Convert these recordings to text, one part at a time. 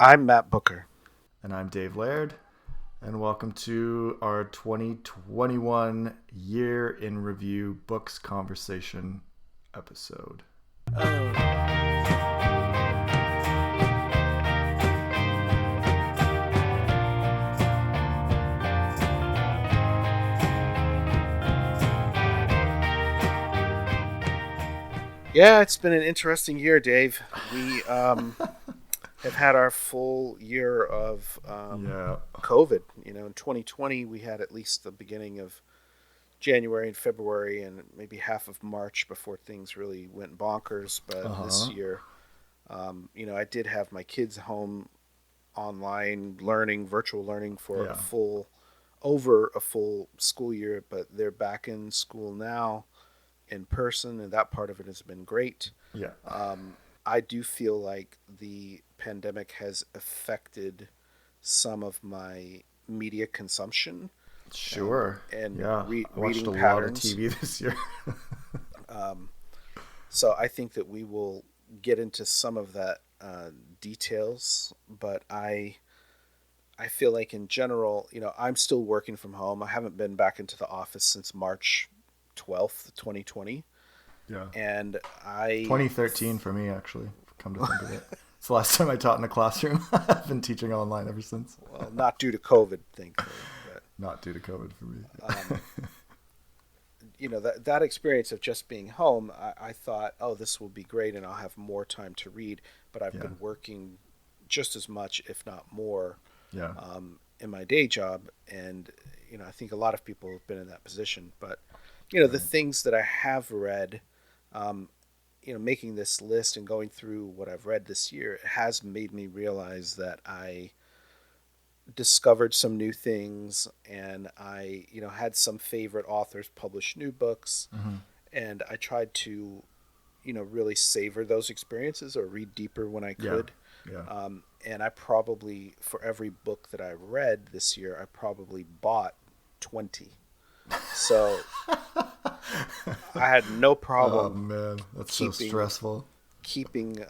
I'm Matt Booker. And I'm Dave Laird, and welcome to our 2021 Year in Review Books Conversation episode. Oh. Yeah, it's been an interesting year, Dave. We have had our full year of Yeah. COVID. In 2020, we had at least the beginning of January and February and maybe half of March before things really went bonkers. But this Uh-huh. year, I did have my kids home online learning, virtual learning for Yeah. over a full school year, but they're back in school now in person, and that part of it has been great. Yeah. Um, I do feel like the pandemic has affected some of my media consumption and Sure. Yeah. I watched a reading lot of patterns. TV this year. Um, so I think that we will get into some of that details, but I feel like in general, I'm still working from home. I haven't been back into the office since March 12th, 2020. Yeah. And I, 2013 for me, actually, come to think of it. It's the last time I taught in a classroom. I've been teaching online ever since. well, not due to COVID, thankfully, but Not due to COVID for me. um, that experience of just being home, I thought, oh, this will be great, and I'll have more time to read. But I've Yeah. been working just as much, if not more, Yeah. in my day job, and I think a lot of people have been in that position. But the Right. things that I have read, um, making this list and going through what I've read this year has made me realize that I discovered some new things, and I had some favorite authors publish new books, Mm-hmm. and I tried to really savor those experiences or read deeper when I Yeah. could. Yeah. And I probably, for every book that I read this year, I probably bought 20. So I had no Oh problem man, that's so keeping stressful. keeping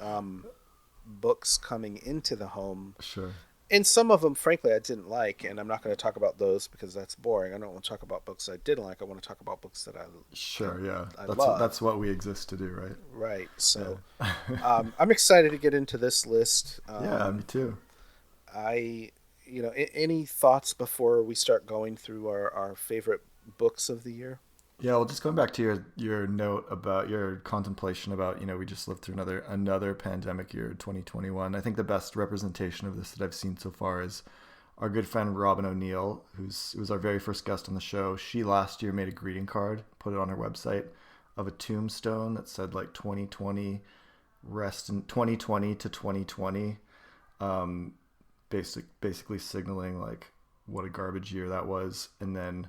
books coming into the home. Sure. And some of them, frankly, I didn't like, and I'm not going to talk about those because that's boring. I don't want to talk about books I didn't like. I want to talk about books that that Sure, yeah. I That's love. what we exist to do, right? Right. So Yeah. I'm excited to get into this list. Yeah, me too. I, any thoughts before we start going through our favorite books of the year? Yeah, well, just going back to your note about your contemplation about, we just lived through another pandemic year, 2021. I think the best representation of this that I've seen so far is our good friend Robin O'Neill, who was our very first guest on the show. She last year made a greeting card, put it on her website, of a tombstone that said like 2020 rest in 2020 to 2020, um, basically signaling like what a garbage year that was. And then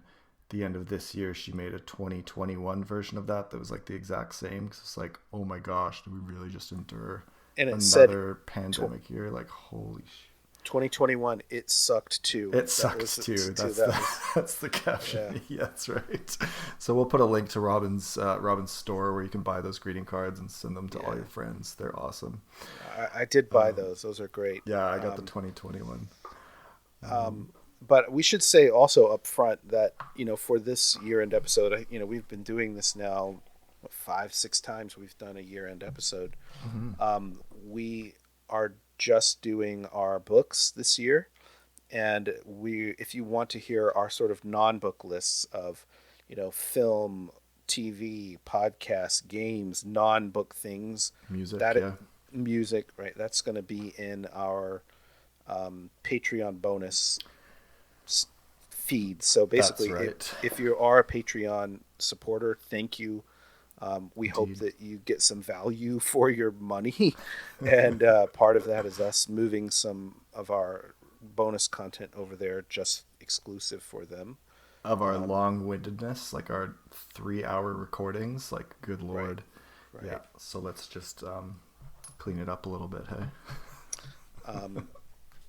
the end of this year, she made a 2021 version of that was like the exact same. Because it's like, oh my gosh, did we really just endure And it said another pandemic year? Like, holy 2021. It sucked too. it That sucks was too. too. That's That the was that's the yeah. caption. Yeah, that's right. So we'll put a link to Robin's store where you can buy those greeting cards and send them to all Yeah. your friends. They're awesome. I did buy Um, those. Those are great. yeah, I got the Um, 2021. um, but we should say also up front that for this year-end episode, we've been doing this now 5, 6 times. We've done a year-end episode. Hmm. We are just doing our books this year, and if you want to hear our sort of non-book lists of film, TV, podcasts, games, non-book things, Music, that yeah, music, right, that's going to be in our Patreon bonus feed. So that's basically, right. if you are a Patreon supporter, thank you. We hope Indeed. that you get some value for your money, and part of that is us moving some of our bonus content over there, just exclusive for them. Of our Um, long-windedness, like our 3-hour recordings, like good right, lord. Yeah. right. So let's just clean it up a little bit, hey? Um,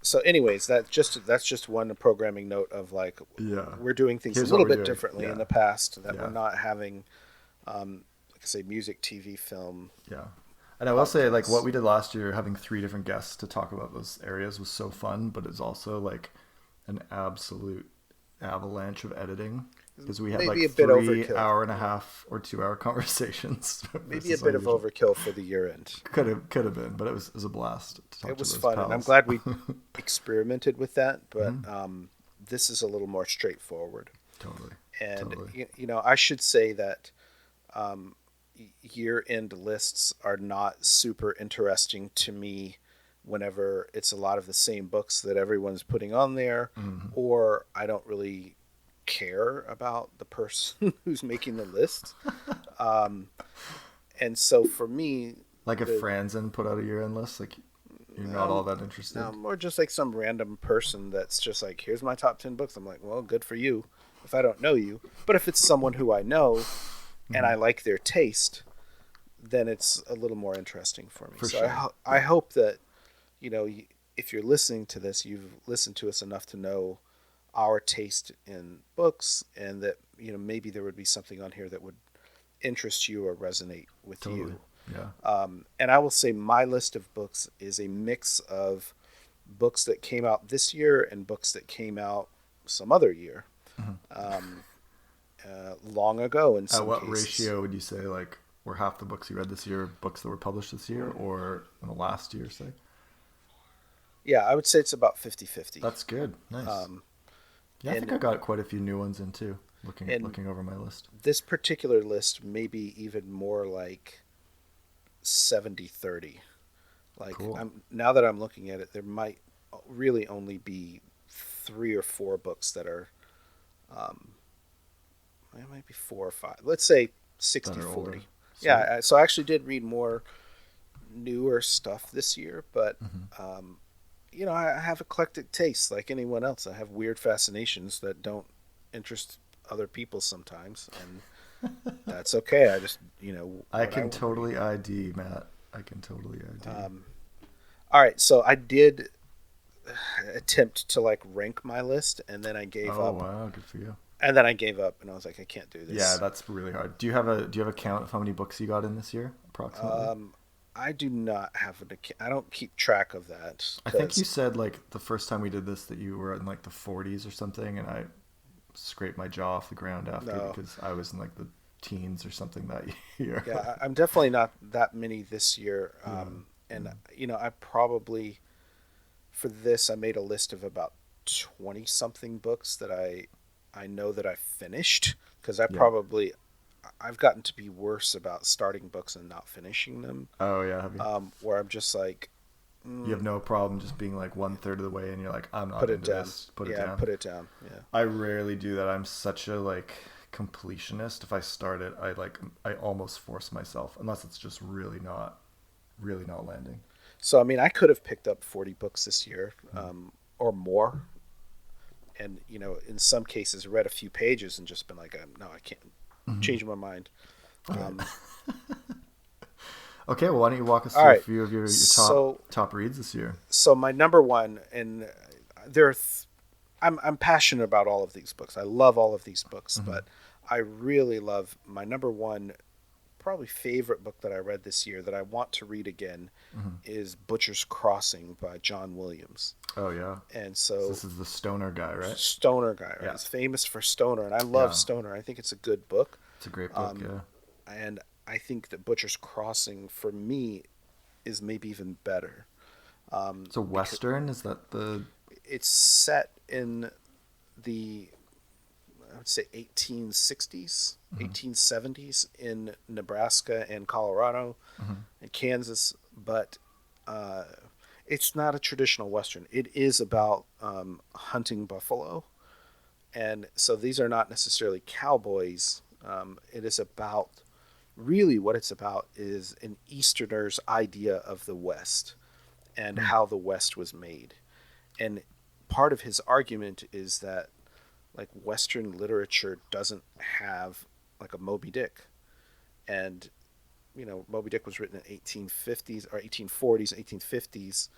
so, anyways, that's just one programming note of like Yeah. we're doing things a Here's what little we're bit doing. differently in Yeah. the past that we're Yeah. not having, like I say, music, TV, film. Yeah. And I will say, like, what podcasts. we did last year, having three different guests to talk about those areas was so fun, but it's also like an absolute avalanche of editing because we had like Maybe a bit three overkill. hour and a Yeah, half or 2 hour conversations maybe a versus our bit of usual. overkill for the year end. Could have been, but it was a blast to talk It to was those fun, and I'm pals. glad we experimented with that. But Hmm. this is a little more straightforward. Totally, And totally. I should say that year-end lists are not super interesting to me whenever it's a lot of the same books that everyone's putting on there, Hmm. or I don't really care about the person who's making the list. Um, and so for me, Like if the Franzen put out a year end list, like you're not all um, that no, interested. more just like some random person that's just like, here's my top 10 books. I'm like, well, good for you if I don't know you. But if it's someone who I know and Hmm. I like their taste, then it's a little more interesting for me. For So sure. I Yeah. hope that, you know, if you're listening to this, you've listened to us enough to know our taste in books, and that, maybe there would be something on here that would interest you or resonate with Totally. you. Yeah. And I will say my list of books is a mix of books that came out this year and books that came out some other year, Mhm. um, long ago in At some what cases. ratio would you say like were half the books you read this year books that were published this year or in the last year, say? Yeah, I would say it's about 50-50. That's good. Nice. Um, Yeah, I think and I got quite a few new ones in too. and Looking over my list. this particular list may be even more like 70-30. Like, Cool. I'm now that I'm looking at it, there might really only be three or four books that are, um, it might be four or five. Let's say That 60 are older. 40. Sweet. Yeah, so I actually did read more newer stuff this year, but Hmm. um, I have eclectic tastes like anyone else. I have weird fascinations that don't interest other people sometimes, and that's okay. I just, I what I can want to read. totally ID, Matt. I can totally ID. Um, all right, so I did attempt to like rank my list, and then I gave Oh up. wow, good for you. And then I gave up, and I was like, I can't do Yeah, this. that's really hard. Do you have a count of how many books you got in this year, approximately? Um, I do not have I don't keep track of that I think you because said like the first time we did this that you were in like the 40s or something, and I scraped my jaw off the ground after no. because I was in like the teens or something that year. Yeah, I'm definitely not that many this year. Yeah. And I probably for this I made a list of about 20 something books that I know that I finished, because Yeah. I've gotten to be worse about starting books and not finishing them. Oh yeah. Have you? Where I'm just like, You mm, have no problem just being like one third of the way, and you're like, I'm not put it into down. this. Put it Yeah, down. put it down. Yeah. I rarely do that. I'm such a like completionist. If I start it, I almost force myself, unless it's just really not landing. So I mean, I could have picked up 40 books this year, Hmm. or more, and in some cases read a few pages and just been like, no, I can't, Hmm. change my mind. Right. Um, Okay. Well, why don't you walk us all through a right, few of your so top reads this year? my number one, and there are I'm passionate about all of these books. I love all of these books, Hmm. but I really love my number one, probably favorite book that I read this year that I want to read again Hmm. is Butcher's Crossing by John Williams. Oh yeah. And So so this is the stoner guy, right? Stoner guy, right? Yeah. He's famous for Stoner, and I love Yeah. Stoner. I think it's a good book. It's a great book. Um, Yeah. and I think that Butcher's Crossing for me is maybe even better, So because Western is that the? it's set in the, I would say, 1860s, Hmm. 1870s in Nebraska and Colorado Hmm. and Kansas, but uh, it's not a traditional Western. It is about hunting buffalo. And so these are not necessarily cowboys. It is about, really, what it's about is an Easterner's idea of the West and how the West was made. And part of his argument is that, like, Western literature doesn't have like a Moby Dick. And Moby Dick was written in 1850s or 1840s, 1850s.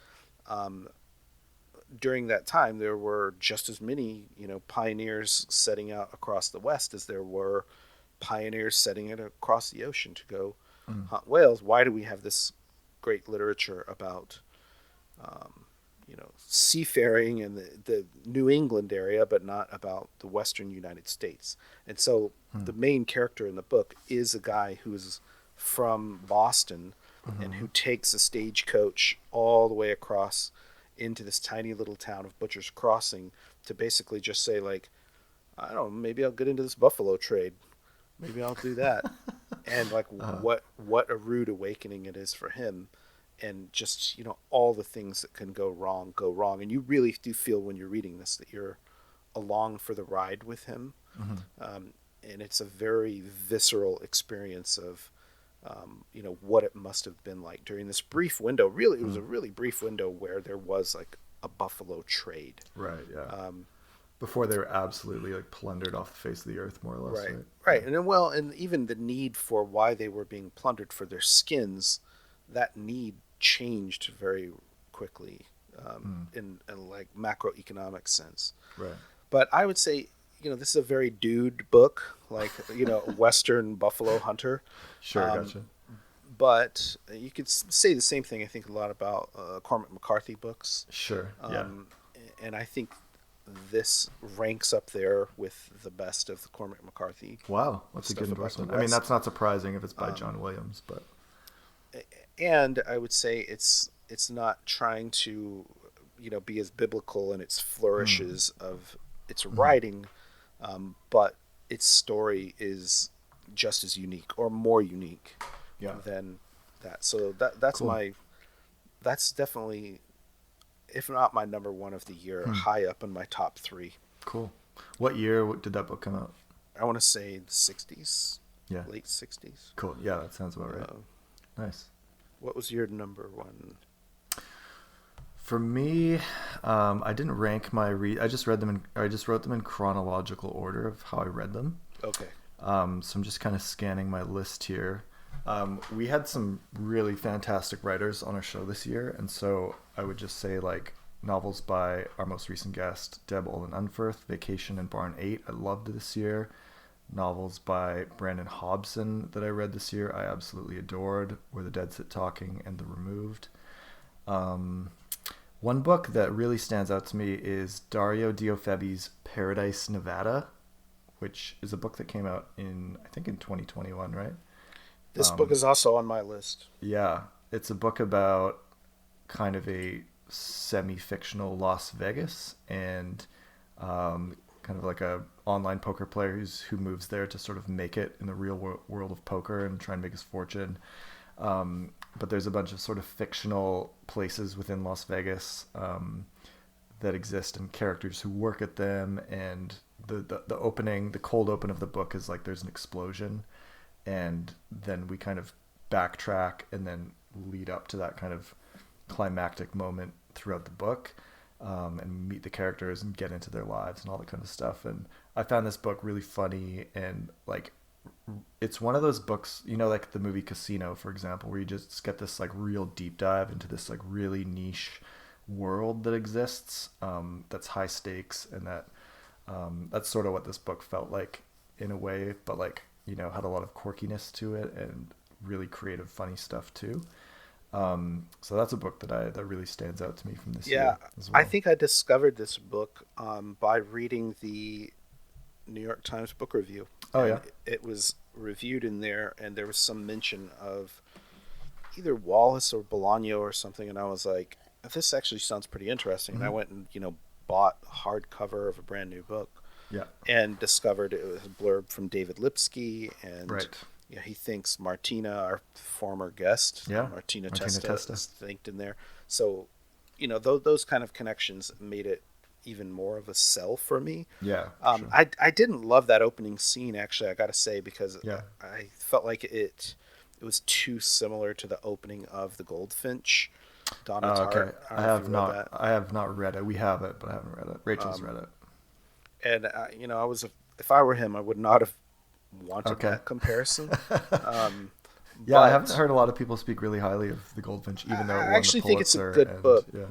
Um, During that time, there were just as many pioneers setting out across the West as there were pioneers setting it across the ocean to go Mm. hunt whales. Why do we have this great literature about seafaring in the New England area, but not about the Western United States. And so the main character in the book is a guy who's from Boston and who takes a stagecoach all the way across into this tiny little town of Butcher's Crossing to basically just say, like, I don't know, maybe I'll get into this buffalo trade. Maybe I'll do that. And like what a rude awakening it is for him. And just, all the things that can go wrong. And you really do feel when you're reading this that you're along for the ride with him. And it's a very visceral experience of, what it must have been like during this brief window. Really, it was a really brief window where there was like a buffalo trade. Right, yeah. Before they were absolutely like plundered off the face of the earth, more or less. Right. And then, and even the need for why they were being plundered for their skins, that need changed very quickly in like macroeconomic sense. Right. But I would say, this is a very dude book, like, Western buffalo hunter. Sure, gotcha. But you could say the same thing, I think, a lot about Cormac McCarthy books. Sure, yeah. And I think this ranks up there with the best of the Cormac McCarthy. Wow, that's a good endorsement. I mean, that's not surprising if it's by John Williams, but... And I would say it's not trying to, be as biblical in its flourishes of its writing, but its story is just as unique or more unique than that. So that's cool. That's definitely, if not my number one of the year, high up in my top 3. Cool. What year did that book come out? I want to say the 60s. Yeah. Late 60s. Cool. Yeah, that sounds about right. Nice. What was your number one? For me, I didn't rank my read. I just wrote them in chronological order of how I read them. Okay. So I'm just kind of scanning my list here. We had some really fantastic writers on our show this year, and so I would just say like novels by our most recent guest, Deb Olin Unferth, Vacation and Barn 8. I loved this year. Novels by Brandon Hobson that I read this year, I absolutely adored. Where the Dead Sit Talking and The Removed. One book that really stands out to me is Dario Diofebi's Paradise, Nevada, which is a book that came out in 2021, right? This book is also on my list. Yeah, it's a book about kind of a semi-fictional Las Vegas and kind of like a online poker player who moves there to sort of make it in the real world of poker and try and make his fortune. But there's a bunch of sort of fictional places within Las Vegas that exist and characters who work at them. And the cold open of the book is like there's an explosion, and then we kind of backtrack and then lead up to that kind of climactic moment throughout the book. And meet the characters and get into their lives and all that kind of stuff. And I found this book really funny, and like it's one of those books, like the movie Casino, for example, where you just get this like real deep dive into this like really niche world that exists, that's high stakes, and that's sort of what this book felt like in a way, but like, had a lot of quirkiness to it and really creative, funny stuff too. So that's a book that really stands out to me from this year as well. I think I discovered this book by reading the New York Times Book Review. Oh, yeah. It was reviewed in there, and there was some mention of either Wallace or Bolaño or something, and I was like, this actually sounds pretty interesting. And I went and, bought a hardcover of a brand new book. Yeah. And discovered it was a blurb from David Lipsky, and... Right. Yeah, he thinks Martina, our former guest, Martina Testa, is thanked in there. So, those kind of connections made it even more of a sell for me. Yeah. Sure. I didn't love that opening scene, actually, I got to say, because I felt like it was too similar to the opening of The Goldfinch. Donna Tartt. Okay. I have not read it. We have it, but I haven't read it. Rachel's read it. And if I were him, I would not have wanted that comparison. Yeah, I haven't heard a lot of people speak really highly of The Goldfinch, even though it won the Pulitzer. I actually think it's a good book. Yeah.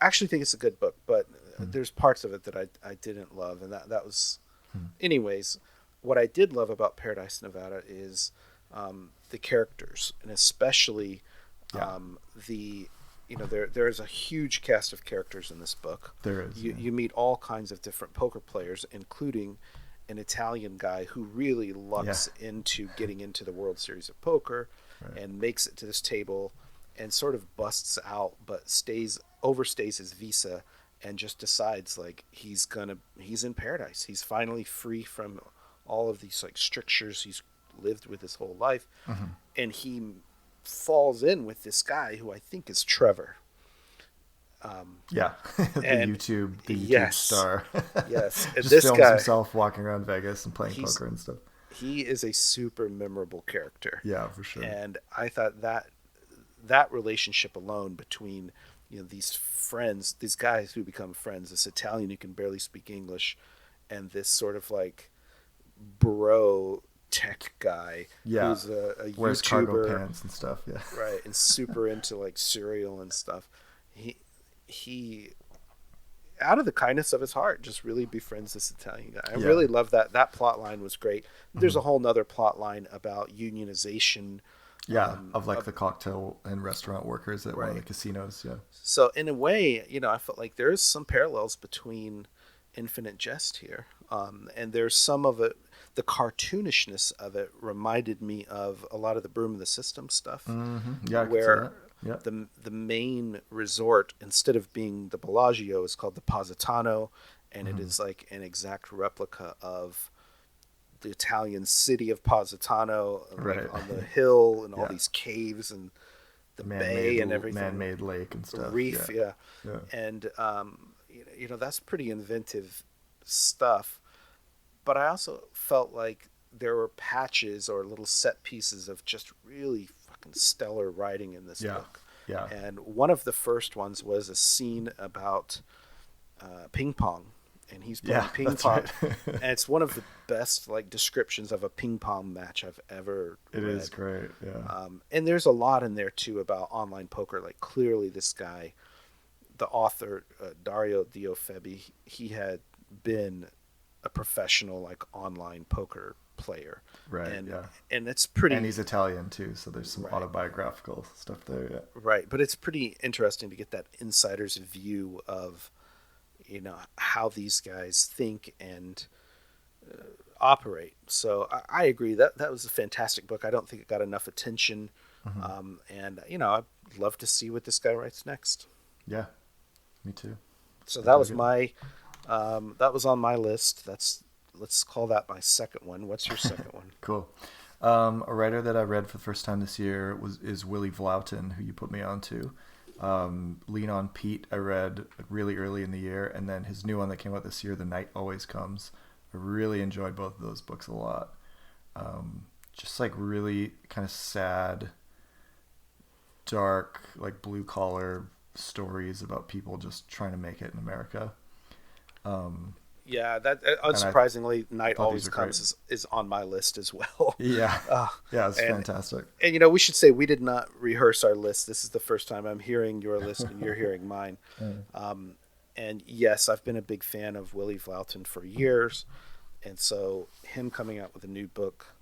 I actually think it's a good book, but there's parts of it that I didn't love, and that was... Anyways, what I did love about Paradise, Nevada is the characters, and especially Yeah. The there's a huge cast of characters in this book. There is. You meet all kinds of different poker players, including an Italian guy who really lucks into getting into the World Series of Poker and makes it to this table and sort of busts out, but overstays his visa and just decides like he's in paradise. He's finally free from all of these like strictures he's lived with his whole life, and he falls in with this guy who I think is Trevor. The YouTube star. Yes, and just this films guy himself walking around Vegas and playing poker and stuff. He is a super memorable character. Yeah, for sure. And I thought that relationship alone between these friends, these guys who become friends, this Italian who can barely speak English, and this sort of like bro tech guy who's a wears YouTuber, cargo pants and stuff, right, and super into like cereal and stuff. He out of the kindness of his heart just really befriends this Italian guy. I really love that plot line was great. There's a whole nother plot line about unionization of the cocktail and restaurant workers at one of the casinos. So in a way, I felt like there's some parallels between Infinite Jest here, and there's some of it. The cartoonishness of it reminded me of a lot of the Broom of the System stuff, where the main resort, instead of being the Bellagio, is called the Positano, and it is like an exact replica of the Italian city of Positano, like on the hill and all these caves and the bay and everything, man-made lake and stuff, reef, and that's pretty inventive stuff. But I also felt like there were patches or little set pieces of just really fucking stellar writing in this book. Yeah. And one of the first ones was a scene about ping pong, and he's playing ping pong, and it's one of the best like descriptions of a ping pong match I've ever read. It is great, yeah. And there's a lot in there too about online poker. Like clearly, this guy, the author Dario Diofebi, he had been a professional like online poker player, right? And it's pretty, and he's Italian too, so there's some autobiographical stuff there, right? But it's pretty interesting to get that insider's view of how these guys think and operate. So I agree that was a fantastic book. I don't think it got enough attention, and I'd love to see what this guy writes next. Yeah, me too. So that was that was on my list. Let's call that my second one. What's your second one? Cool. A writer that I read for the first time this year is Willie Vlautin, who you put me on to. Lean on Pete I read really early in the year, and then his new one that came out this year, The Night Always Comes. I really enjoyed both of those books a lot. Just like really kind of sad, dark, like blue collar stories about people just trying to make it in America. That unsurprisingly, Night Always Comes is on my list as well. It's fantastic. And we should say we did not rehearse our list. This is the first time I'm hearing your list and you're hearing mine. And yes, I've been a big fan of Willie Vlautin for years, and so him coming out with a new book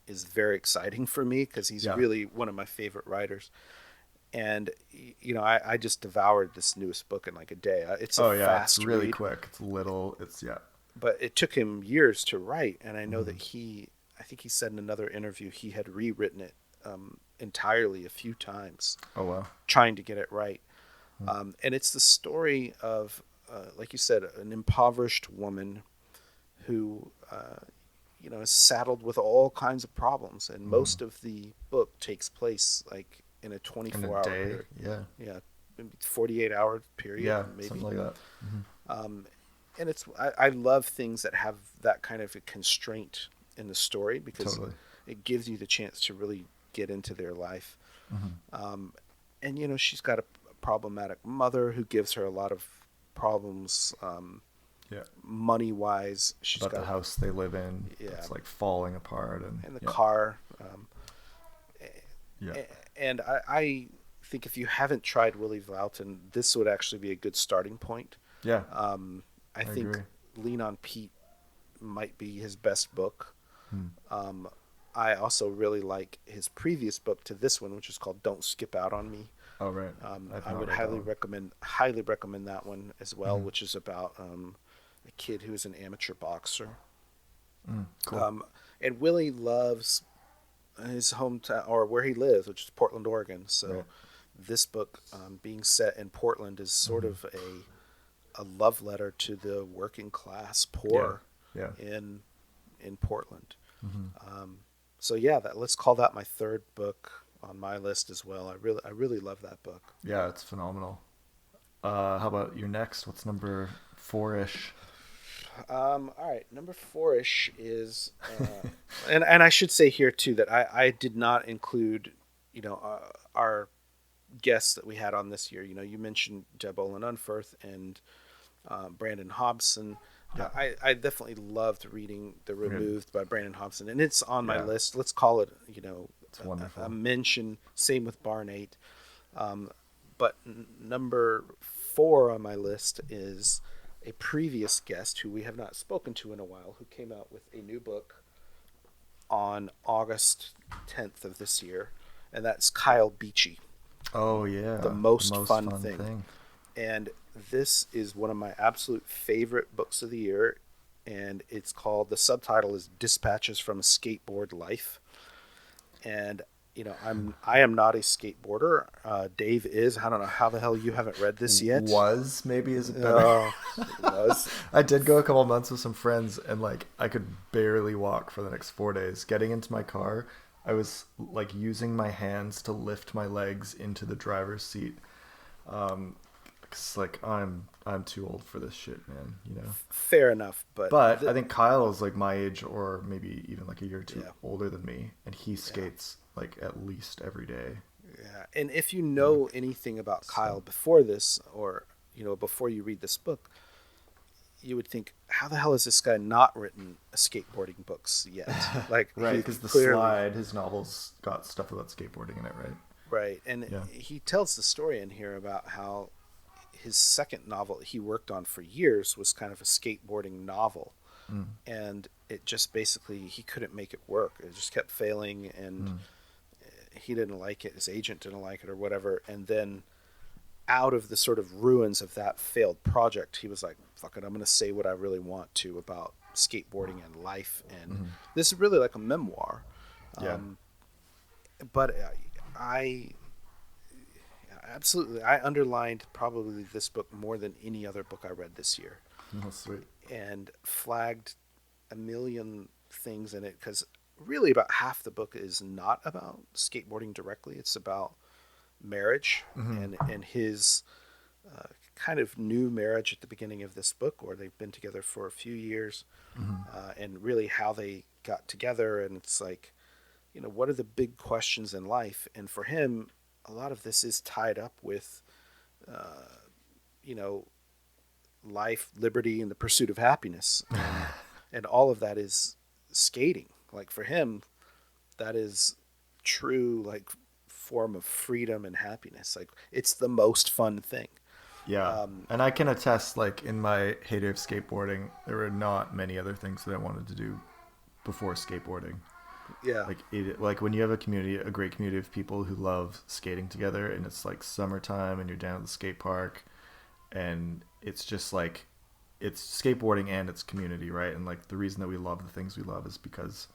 is very exciting for me because he's really one of my favorite writers. And I just devoured this newest book in like a day. It's fast it's really read. Quick. It's little. But it took him years to write, and I know that I think he said in another interview he had rewritten it entirely a few times. Oh wow! Trying to get it right, and it's the story of, like you said, an impoverished woman who is saddled with all kinds of problems, and most of the book takes place like in a 24-hour period. Yeah, 48-hour period, maybe something like that. And I love things that have that kind of a constraint in the story because it gives you the chance to really get into their life. And she's got a problematic mother who gives her a lot of problems. Money wise, she's got the house they live in. It's like falling apart, and the car. And I think if you haven't tried Willie Vlautin, this would actually be a good starting point. I think agree. Lean on Pete might be his best book. I also really like his previous book to this one, which is called "Don't Skip Out on Me." Oh, right. I've I not would read that one. highly recommend that one as well, Mm-hmm. which is about a kid who is an amateur boxer. Cool. Um, and Willie loves his hometown or where he lives, which is Portland, Oregon. Right. So this book, being set in Portland, is sort Mm-hmm. of a love letter to the working class Yeah. poor Yeah. in Portland. Mm-hmm. So yeah, let's call that my third book on my list as well. I really love that book. Yeah, it's phenomenal. How about your next? What's number four-ish? All right, number four-ish is, and I should say here too that I did not include, our guests that we had on this year. You mentioned Deb Olin Unferth and Brandon Hobson. Yeah. I definitely loved reading The Good. Removed by Brandon Hobson, and it's on my Yeah. list. Let's call it, It's wonderful. a mention. Same with Barn 8. But number four on my list is a previous guest who we have not spoken to in a while, who came out with a new book on August 10th of this year, and that's Kyle Beachy, Oh yeah. The The Most most Fun fun Thing. thing. And this is one of my absolute favorite books of the year, and it's called, the subtitle is Dispatches from a Skateboard Life. And I am not a skateboarder. Dave is. I don't know how the hell you haven't read this yet. Was maybe is it better? Oh, it was. I did go a couple months with some friends, and like I could barely walk for the next 4 days. Getting into my car, I was like using my hands to lift my legs into the driver's seat. Cause like I'm too old for this shit, man. You know. Fair enough, but But I think Kyle is like my age, or maybe even like a year or two Yeah. older than me, and he Yeah. skates like at least every day. Yeah, and if you know anything about Kyle before this, or before you read this book, you would think, how the hell has this guy not written a skateboarding books yet? Like, Right, he because the clearly, slide, his novels got stuff about skateboarding in it, right? right, and Yeah. he tells the story in here about how his second novel he worked on for years was kind of a skateboarding novel, Mm. and it just basically he couldn't make it work. It just kept failing, and he didn't like it. His agent didn't like it, or whatever. And then, out of the sort of ruins of that failed project, he was like, "Fuck it, I'm going to say what I really want to about skateboarding and life." And this is really like a memoir. Yeah. But I absolutely I underlined probably this book more than any other book I read this year, Oh, sweet. and flagged a million things in it, because really about half the book is not about skateboarding directly. It's about marriage, and his kind of new marriage at the beginning of this book, where they've been together for a few years, and really how they got together. And it's like, what are the big questions in life? And for him, a lot of this is tied up with, you know, life, liberty, and the pursuit of happiness. And all of that is skating. Like, for him, that is true, like, form of freedom and happiness. Like, it's the most fun thing. Yeah. And I can attest, like, in my heyday of skateboarding, there were not many other things that I wanted to do before skateboarding. Yeah. Like when you have a great community of people who love skating together, and it's like summertime and you're down at the skate park, and it's just like, it's skateboarding and it's community, right? And like the reason that we love the things we love is because,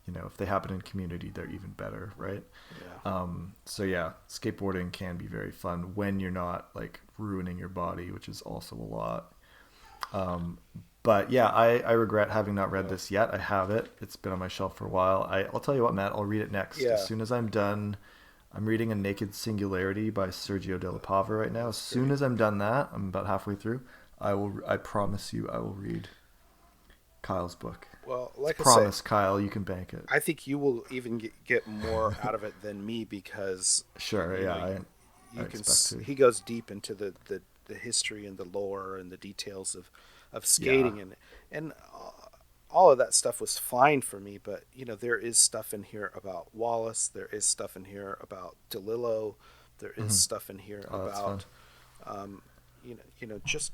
if they happen in community, they're even better, right? Yeah. So yeah, skateboarding can be very fun when you're not like ruining your body, which is also a lot. But yeah, I regret having not read this yet. I have it. It's been on my shelf for a while. I'll tell you what, Matt, I'll read it next. Yeah. As soon as I'm done, I'm reading A Naked Singularity by Sergio de la Pava right now. As soon as I'm done that, I'm about halfway through, I promise you I will read Kyle's book. Well, like I Promise, say, Kyle, you can bank it. I think you will even get more out of it than me, because Sure, you yeah, know, I you can expect to. he goes deep into the history and the lore and the details of skating, Yeah. and all of that stuff was fine for me. But there is stuff in here about Wallace. There is stuff in here about DeLillo. There is stuff in here Oh, that's about just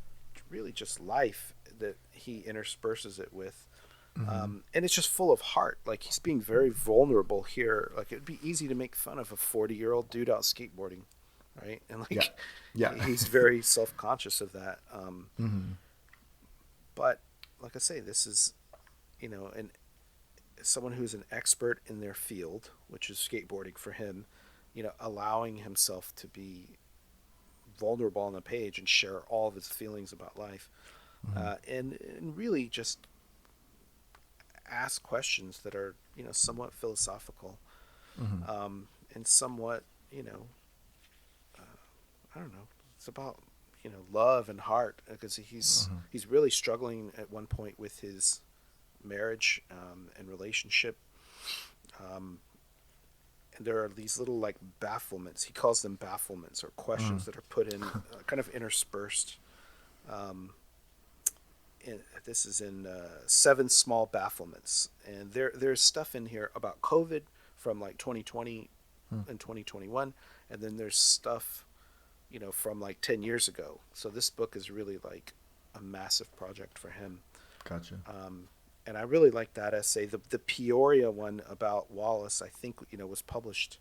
really just life that he intersperses it with. Mm-hmm. And it's just full of heart. Like he's being very vulnerable here. Like it'd be easy to make fun of a 40-year-old dude out skateboarding, right? And Yeah. like Yeah. he's very self-conscious of that. Mm-hmm. But like I say, this is, you know, an someone who's an expert in their field, which is skateboarding for him, you know, allowing himself to be vulnerable on the page and share all of his feelings about life, Mm-hmm. and really just ask questions that are, you know, somewhat philosophical, Mm-hmm. and somewhat, you know, I don't know. It's about, you know, love and heart, because Mm-hmm. he's really struggling at one point with his marriage, and relationship. Um, and there are these little like bafflements. He calls them bafflements or Mm-hmm. questions that are put in, kind of interspersed. Um, this is in seven small bafflements, and there's stuff in here about COVID from like 2020 and 2021, and then there's stuff, you know, from like 10 years ago. So this book is really like a massive project for him. Gotcha. Um, and I really like that essay. The Peoria one about Wallace, I think, you know, was published,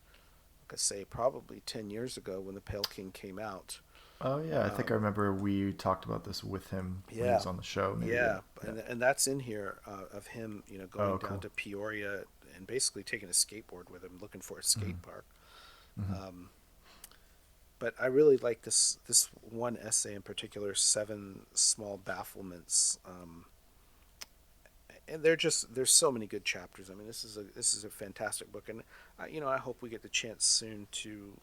like I say, probably 10 years ago when The Pale King came out. Oh yeah, I think I Um, remember we talked about this with him when he yeah, was on the show. Maybe. Yeah. yeah, Yeah. and that's in here, of him, you know, going Oh, down cool. to Peoria and basically taking a skateboard with him, looking for a Mm-hmm. skate park. Mm-hmm. Um, but I really like this one essay in particular, Seven Small Bafflements. And there's so many good chapters. I mean, this is a fantastic book, and you know, I hope we get the chance soon to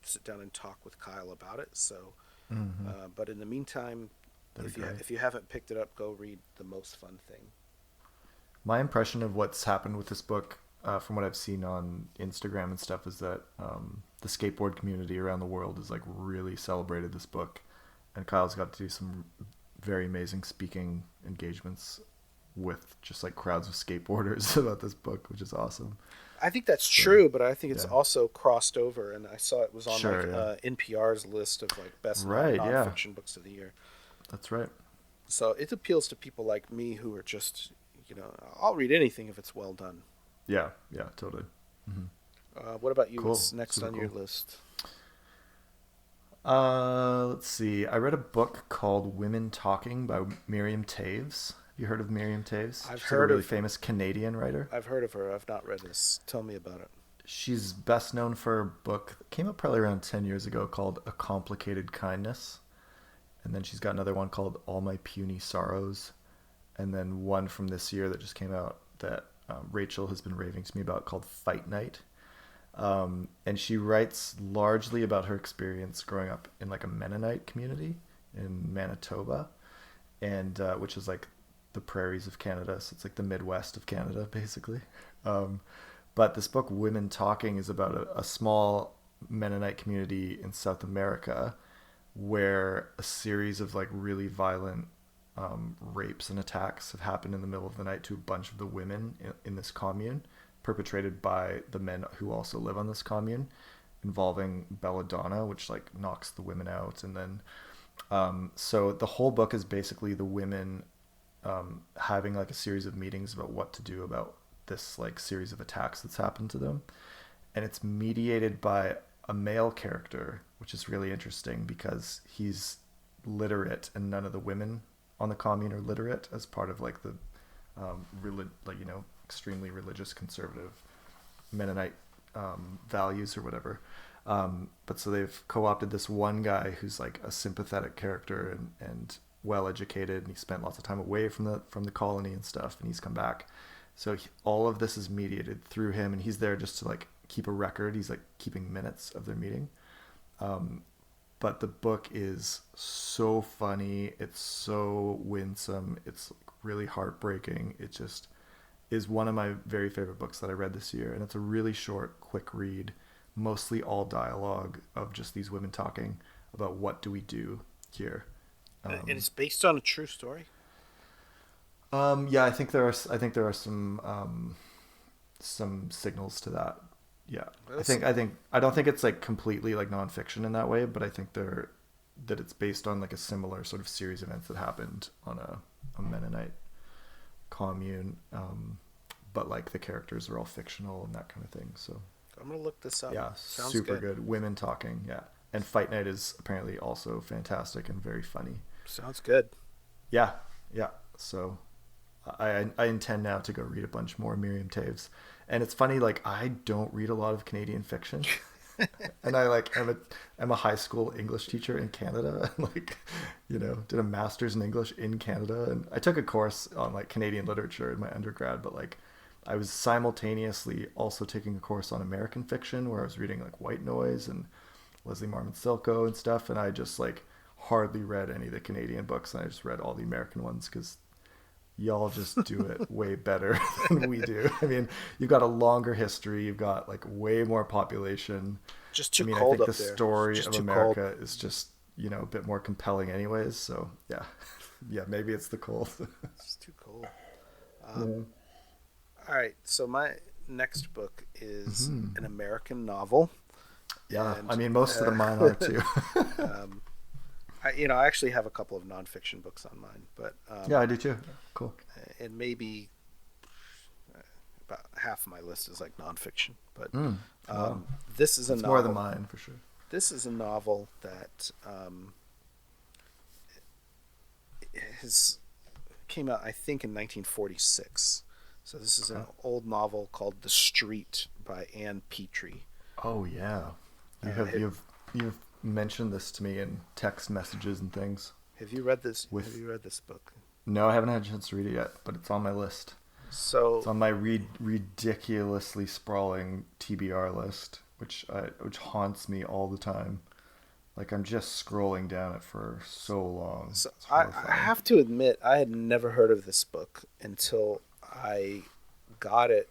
sit down and talk with Kyle about it. So, Mm-hmm. but in the meantime, That'd be great. if you haven't picked it up, go read The Most Fun Thing. My impression of what's happened with this book, from what I've seen on Instagram and stuff, is that the skateboard community around the world has like really celebrated this book, and Kyle's got to do some very amazing speaking engagements with just like crowds of skateboarders about this book, which is awesome. I think that's So true, but I think it's yeah, also crossed over, and I saw it was on like sure, yeah, NPR's list of like best right, yeah, nonfiction books of the year. that's right. So it appeals to people like me who are just, you know, I'll read anything if it's well done. Yeah, yeah, totally. Hmm. What about you? Cool, What's next super on your cool. list? Let's see. I read a book called Women Talking by Miriam Taves. Have you heard of Miriam Taves? I've She's like a heard really of famous Canadian writer. I've heard of her. I've not read this. Tell me about it. She's best known for a book that came out probably around 10 years ago called A Complicated Kindness. And then she's got another one called All My Puny Sorrows. And then one from this year that just came out that Rachel has been raving to me about called Fight Night. And she writes largely about her experience growing up in like a Mennonite community in Manitoba, and which is like the prairies of Canada. So it's like the Midwest of Canada, basically. Um, but this book, Women Talking, is about a small Mennonite community in South America where a series of like really violent rapes and attacks have happened in the middle of the night to a bunch of the women in this commune, perpetrated by the men who also live on this commune, involving belladonna, which like knocks the women out, and then so the whole book is basically the women having like a series of meetings about what to do about this like series of attacks that's happened to them, and it's mediated by a male character, which is really interesting because he's literate and none of the women on the commune are literate as part of like the like you know extremely religious conservative Mennonite values or whatever. But so they've co-opted this one guy who's like a sympathetic character and well educated, and he spent lots of time away from the colony and stuff, and he's come back. So all of this is mediated through him, and he's there just to like keep a record. He's like keeping minutes of their meeting. But the book is so funny. It's so winsome. It's really heartbreaking. It just is one of my very favorite books that I read this year. And it's a really short, quick read, mostly all dialogue of just these women talking about what do we do here. And Um, it's based on a true story. yeah, I think there are some signals to that. Yeah, That's I don't think it's like completely like nonfiction in that way, but I think that it's based on like a similar sort of series of events that happened on a Mennonite commune, but like the characters are all fictional and that kind of thing. So I'm gonna look this up. yeah, Sounds super good. good. Women talking, yeah. And Fight Night is apparently also fantastic and very funny. Sounds good. Yeah, yeah. So I intend now to go read a bunch more Miriam Toews. And it's funny, like I don't read a lot of Canadian fiction. And I like am a high school English teacher in Canada and like, did a master's in English in Canada, and I took a course on like Canadian literature in my undergrad, but like I was simultaneously also taking a course on American fiction where I was reading like White Noise and Leslie Marmon Silko and stuff, and I just like hardly read any of the Canadian books, and I just read all the American ones because y'all just do it way better than we do. I mean, you've got a longer history, you've got like way more population. Just I too mean, I cold think up the there. story Just of too cold. America is just, a bit more compelling anyways. So yeah, yeah, maybe it's the cold. It's too cold. Yeah. All right. So my next book is Hmm. an American novel, Yeah, and I mean, most of the mine are too. um, I actually have a couple of nonfiction books on mine, but Yeah, I do too. Cool. and maybe about half of my list is like nonfiction. But Mm. Wow. this is a It's more than novel. mine for sure. This is a novel that has came out, I think, in 1946. So this is Okay. an old novel called The Street by Anne Petrie. Oh yeah, you have Have, you've mentioned this to me in text messages and things. have you read this? Have With you read this book? No, I haven't had a chance to read it yet, but it's on my list. It's So on my ridiculously sprawling TBR list, which haunts me all the time. Like I'm just scrolling down it for so long. So It's I horrifying. have to admit, I had never heard of this book until I got it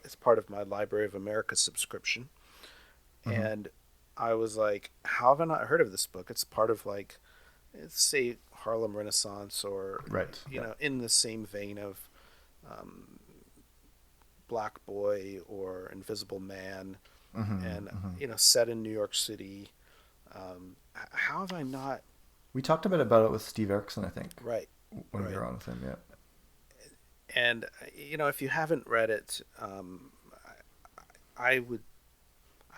as part of my Library of America subscription. Hmm. And I was like, how have I not heard of this book? It's part of like, say, Harlem Renaissance, or, Right. Yeah. in the same vein of um, Black Boy or Invisible Man, Hmm. and, Hmm. set in New York City. How have I not? We talked a bit about it with Steve Erickson, I think, Right, when we right. were on with him. Yeah. And if you haven't read it, I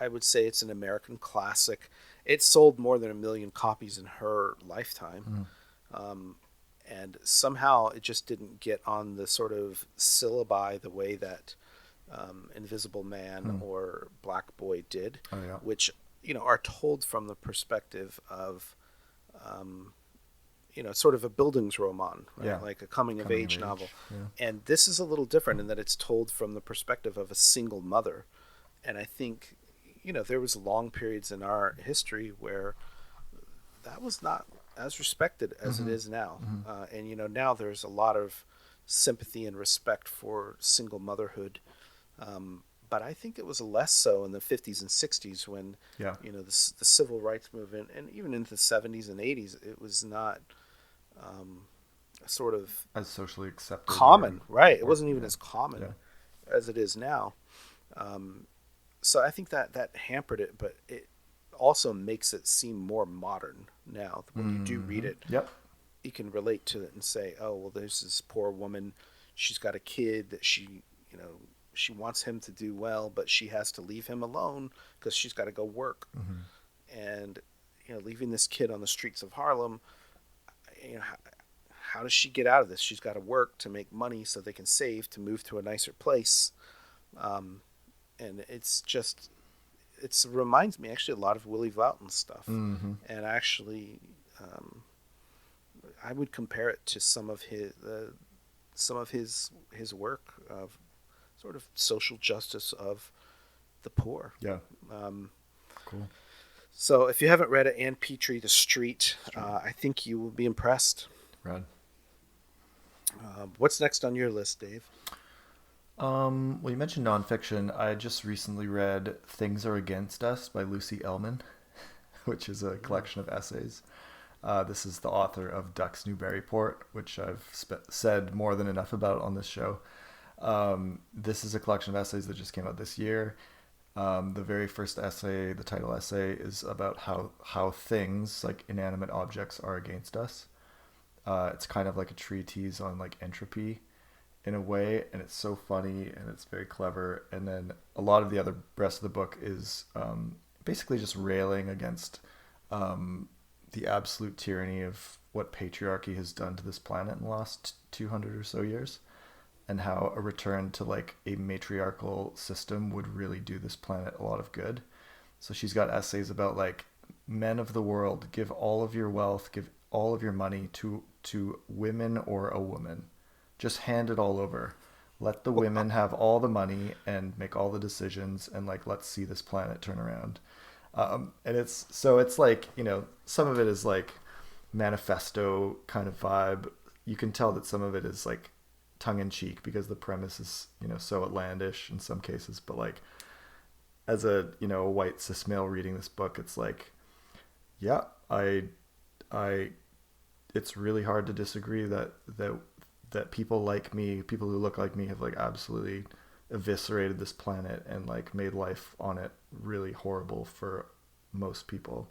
would say it's an American classic. It sold more than 1 million copies in her lifetime, Mm. um, and somehow it just didn't get on the sort of syllabi the way that Invisible Man Mm. or Black Boy did, Oh yeah. which are told from the perspective of um, sort of a Bildungsroman, right? Yeah. Like a coming of Coming of age novel. age. Yeah. And this is a little different in that it's told from the perspective of a single mother. And I think, there was long periods in our history where that was not as respected as it Hmm. is now. Hmm. And, now there's a lot of sympathy and respect for single motherhood. But I think it was less so in the 50s and 60s when, Yeah. the civil rights movement, and even into the 70s and 80s, it was not sort of As socially accepted common, right? It or wasn't even yeah. as common Yeah. as it is now. Um, so I think that hampered it, but it also makes it seem more modern now. When you do read Hmm. it, Yep. you can relate to it and say, "Oh, well, there's this poor woman. She's got a kid that she wants him to do well, but she has to leave him alone because she's got to go work." Hmm. And leaving this kid on the streets of Harlem, how does she get out of this? She's got to work to make money so they can save to move to a nicer place. Um, and it reminds me actually a lot of Willie Vlautin stuff. Hmm. And actually, I would compare it to some of his work of sort of social justice of the poor. Yeah. Um, Cool. so if you haven't read it, Anne Petrie, The Street, Street. I think you will be impressed. Rad. What's next on your list, Dave? Well, you mentioned nonfiction. I just recently read Things Are Against Us by Lucy Ellman, which is a collection of essays. This is the author of Ducks Newburyport, which I've said more than enough about on this show. This is a collection of essays that just came out this year. The very first essay, the title essay, is about how things, like inanimate objects, are against us. It's kind of like a treatise on like entropy in a way, and it's so funny and it's very clever. And then a lot of the other rest of the book is basically just railing against the absolute tyranny of what patriarchy has done to this planet in the last 200 or so years, and how a return to like a matriarchal system would really do this planet a lot of good. So she's got essays about like, men of the world, give all of your wealth, give all of your money to women or a woman. Just hand it all over. Let the women have all the money and make all the decisions, and like, let's see this planet turn around. And it's like, some of it is like manifesto kind of vibe. You can tell that some of it is like tongue in cheek because the premise is, so outlandish in some cases. But like, as a a white cis male reading this book, it's like, yeah, I it's really hard to disagree that people like me, people who look like me, have like absolutely eviscerated this planet and like made life on it really horrible for most people.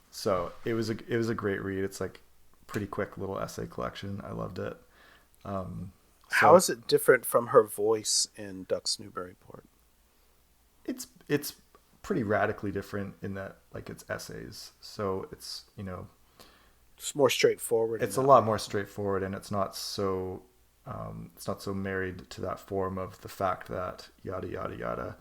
So it was a great read. It's like pretty quick little essay collection. I loved it. How is it different from her voice in Ducks Newburyport? It's pretty radically different in that like it's essays. So it's, It's more straightforward. It's a lot more straightforward, and it's not so married to that form of the fact that yada yada yada.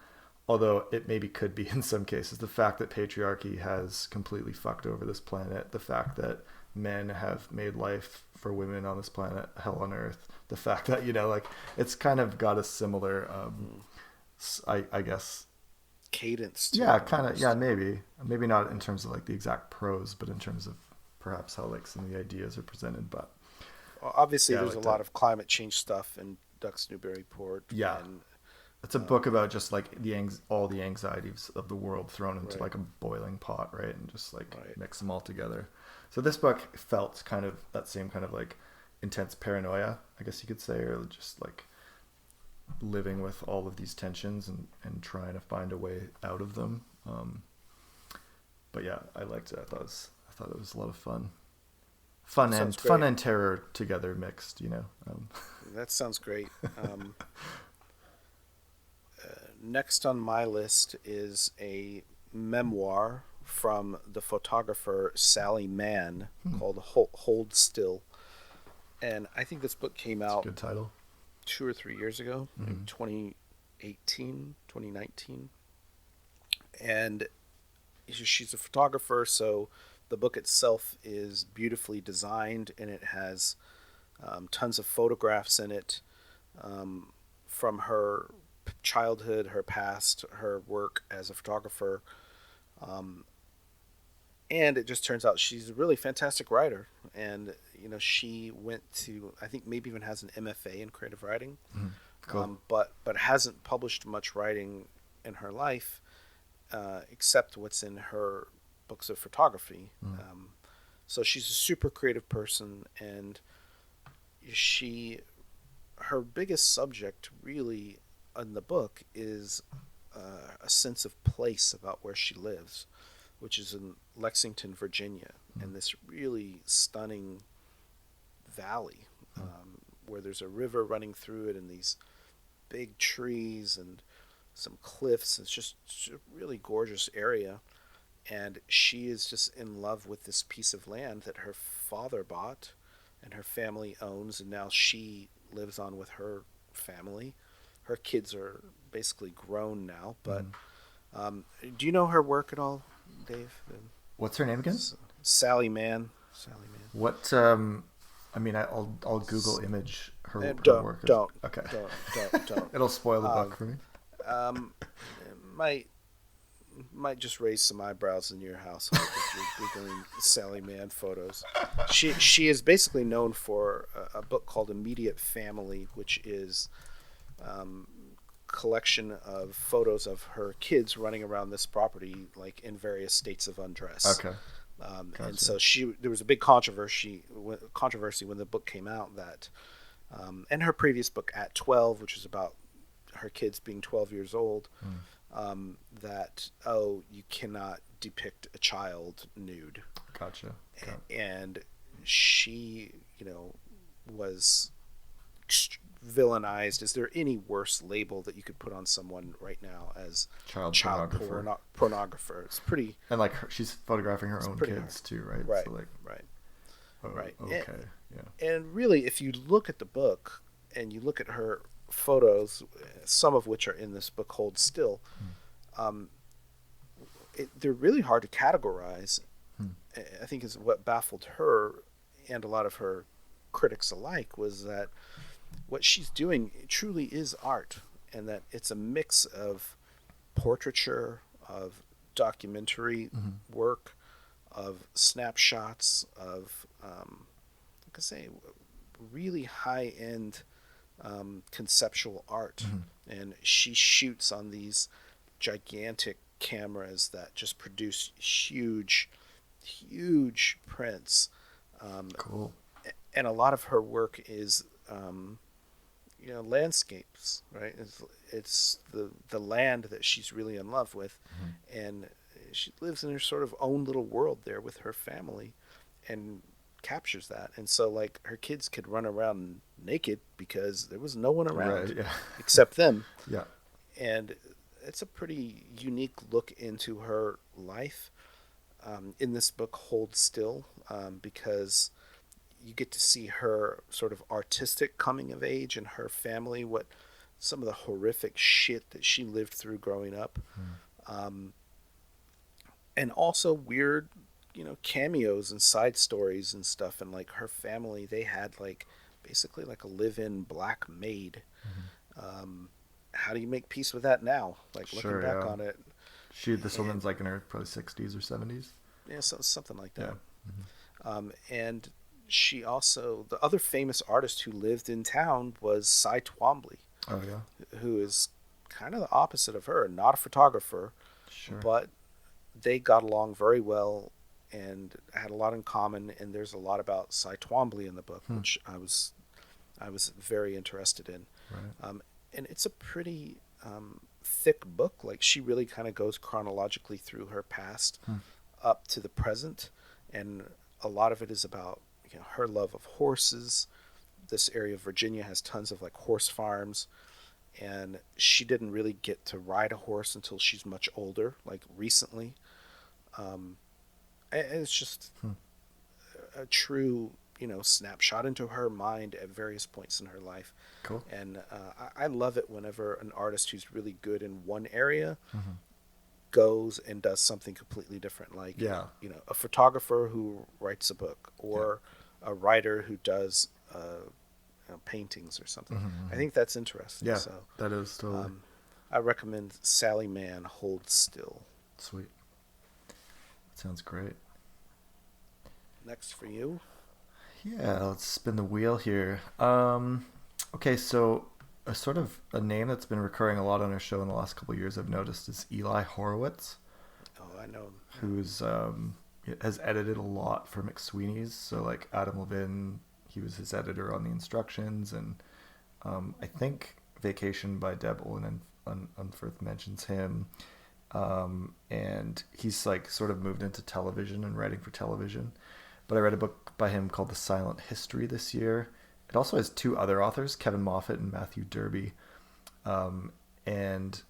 Although it maybe could be in some cases, the fact that patriarchy has completely fucked over this planet, the fact that men have made life for women on this planet hell on earth, the fact that like it's kind of got a similar, I guess, cadence. Yeah, kind of. Yeah, maybe not in terms of like the exact prose, but in terms of perhaps how like some of the ideas are presented. But well, obviously, yeah, there's a lot of climate change stuff in Ducks Newburyport. Yeah, and, it's a book about just like all the anxieties of the world thrown into right. like a boiling pot, right, and just like Right. mix them all together. So this book felt kind of that same kind of like intense paranoia, I guess you could say, or just like living with all of these tensions and trying to find a way out of them. But yeah, I liked it. I thought it was a lot of fun. Fun and terror together mixed, That sounds great. Next on my list is a memoir from the photographer Sally Mann called Hold Still. And I think this book came out good title. 2 or 3 years ago, in 2018, 2019. And she's a photographer, so the book itself is beautifully designed, and it has tons of photographs in it from her childhood, her past, her work as a photographer. And it just turns out she's a really fantastic writer. And, she went to, I think maybe even has an MFA in creative writing, Cool. but hasn't published much writing in her life, except what's in her books of photography. So she's a super creative person, and her biggest subject really in the book is a sense of place about where she lives, which is in Lexington, Virginia, and this really stunning valley where there's a river running through it and these big trees and some cliffs. It's just a really gorgeous area. And she is just in love with this piece of land that her father bought and her family owns, and now she lives on with her family. Her kids are basically grown now, but do you know her work at all, Dave? What's her name again? Sally Mann. Sally Mann. What? I mean, I'll Google image her work. Okay. Don't. It'll spoil the book for me. Might just raise some eyebrows in your household if you're googling Sally Mann photos. She is basically known for a book called Immediate Family, which is collection of photos of her kids running around this property like in various states of undress. Okay. Gotcha. And so there was a big controversy when the book came out that, and her previous book At 12, which was about her kids being 12 years old, that you cannot depict a child nude. Gotcha. And she, was villainized. Is there any worse label that you could put on someone right now as Child child pornographer. pornographer? It's pretty. And like she's photographing her It's own pretty hard. kids too, right? Right. So like, Right. oh, Right. okay, yeah. And really, if you look at the book and you look at her photos, some of which are in this book, Hold Still, um, they're really hard to categorize. I think is what baffled her and a lot of her critics alike was that what she's doing truly is art, and that it's a mix of portraiture, of documentary work, of snapshots, of like I say, really high end conceptual art. And she shoots on these gigantic cameras that just produce huge prints. Cool. And a lot of her work is landscapes, right? It's the land that she's really in love with, and she lives in her sort of own little world there with her family, and captures that. And so like her kids could run around naked because there was no one around Right. Yeah. except them. Yeah. And it's a pretty unique look into her life in this book, Hold Still, because you get to see her sort of artistic coming of age and her family, what some of the horrific shit that she lived through growing up. And also weird, cameos and side stories and stuff. And like her family, they had like basically like a live-in black maid. How do you make peace with that now? Like looking Sure. back Yeah. on it, This woman's like in her probably 60s or 70s. yeah, something like Yeah. that. And she also, the other famous artist who lived in town was Cy Twombly, Oh yeah. who is kind of the opposite of her, not a photographer, Sure. but they got along very well and had a lot in common. And there's a lot about Cy Twombly in the book, which I was very interested in. Right. And it's a pretty thick book. Like she really kind of goes chronologically through her past up to the present, and a lot of it is about her love of horses. This area of Virginia has tons of like horse farms, and she didn't really get to ride a horse until she's much older, like recently. And it's just a true snapshot into her mind at various points in her life. Cool. And I love it whenever an artist who's really good in one area goes and does something completely different. Like, Yeah. A photographer who writes a book, or a writer who does paintings or something. I think that's interesting. Yeah. So That is totally I recommend Sally Mann, Hold Still. sweet. Sounds great. Next for you. Yeah, let's spin the wheel here. Okay, so a sort of a name that's been recurring a lot on our show in the last couple of years I've noticed is Eli Horowitz, Oh, I know. who's has edited a lot for McSweeney's. So like Adam Levine, he was his editor on the instructions, and I think Vacation by Deb Olin and Unferth mentions him. And he's like sort of moved into television and writing for television. But I read a book by him called The Silent History this year. It also has two other authors, Kevin Moffat and Matthew Derby. And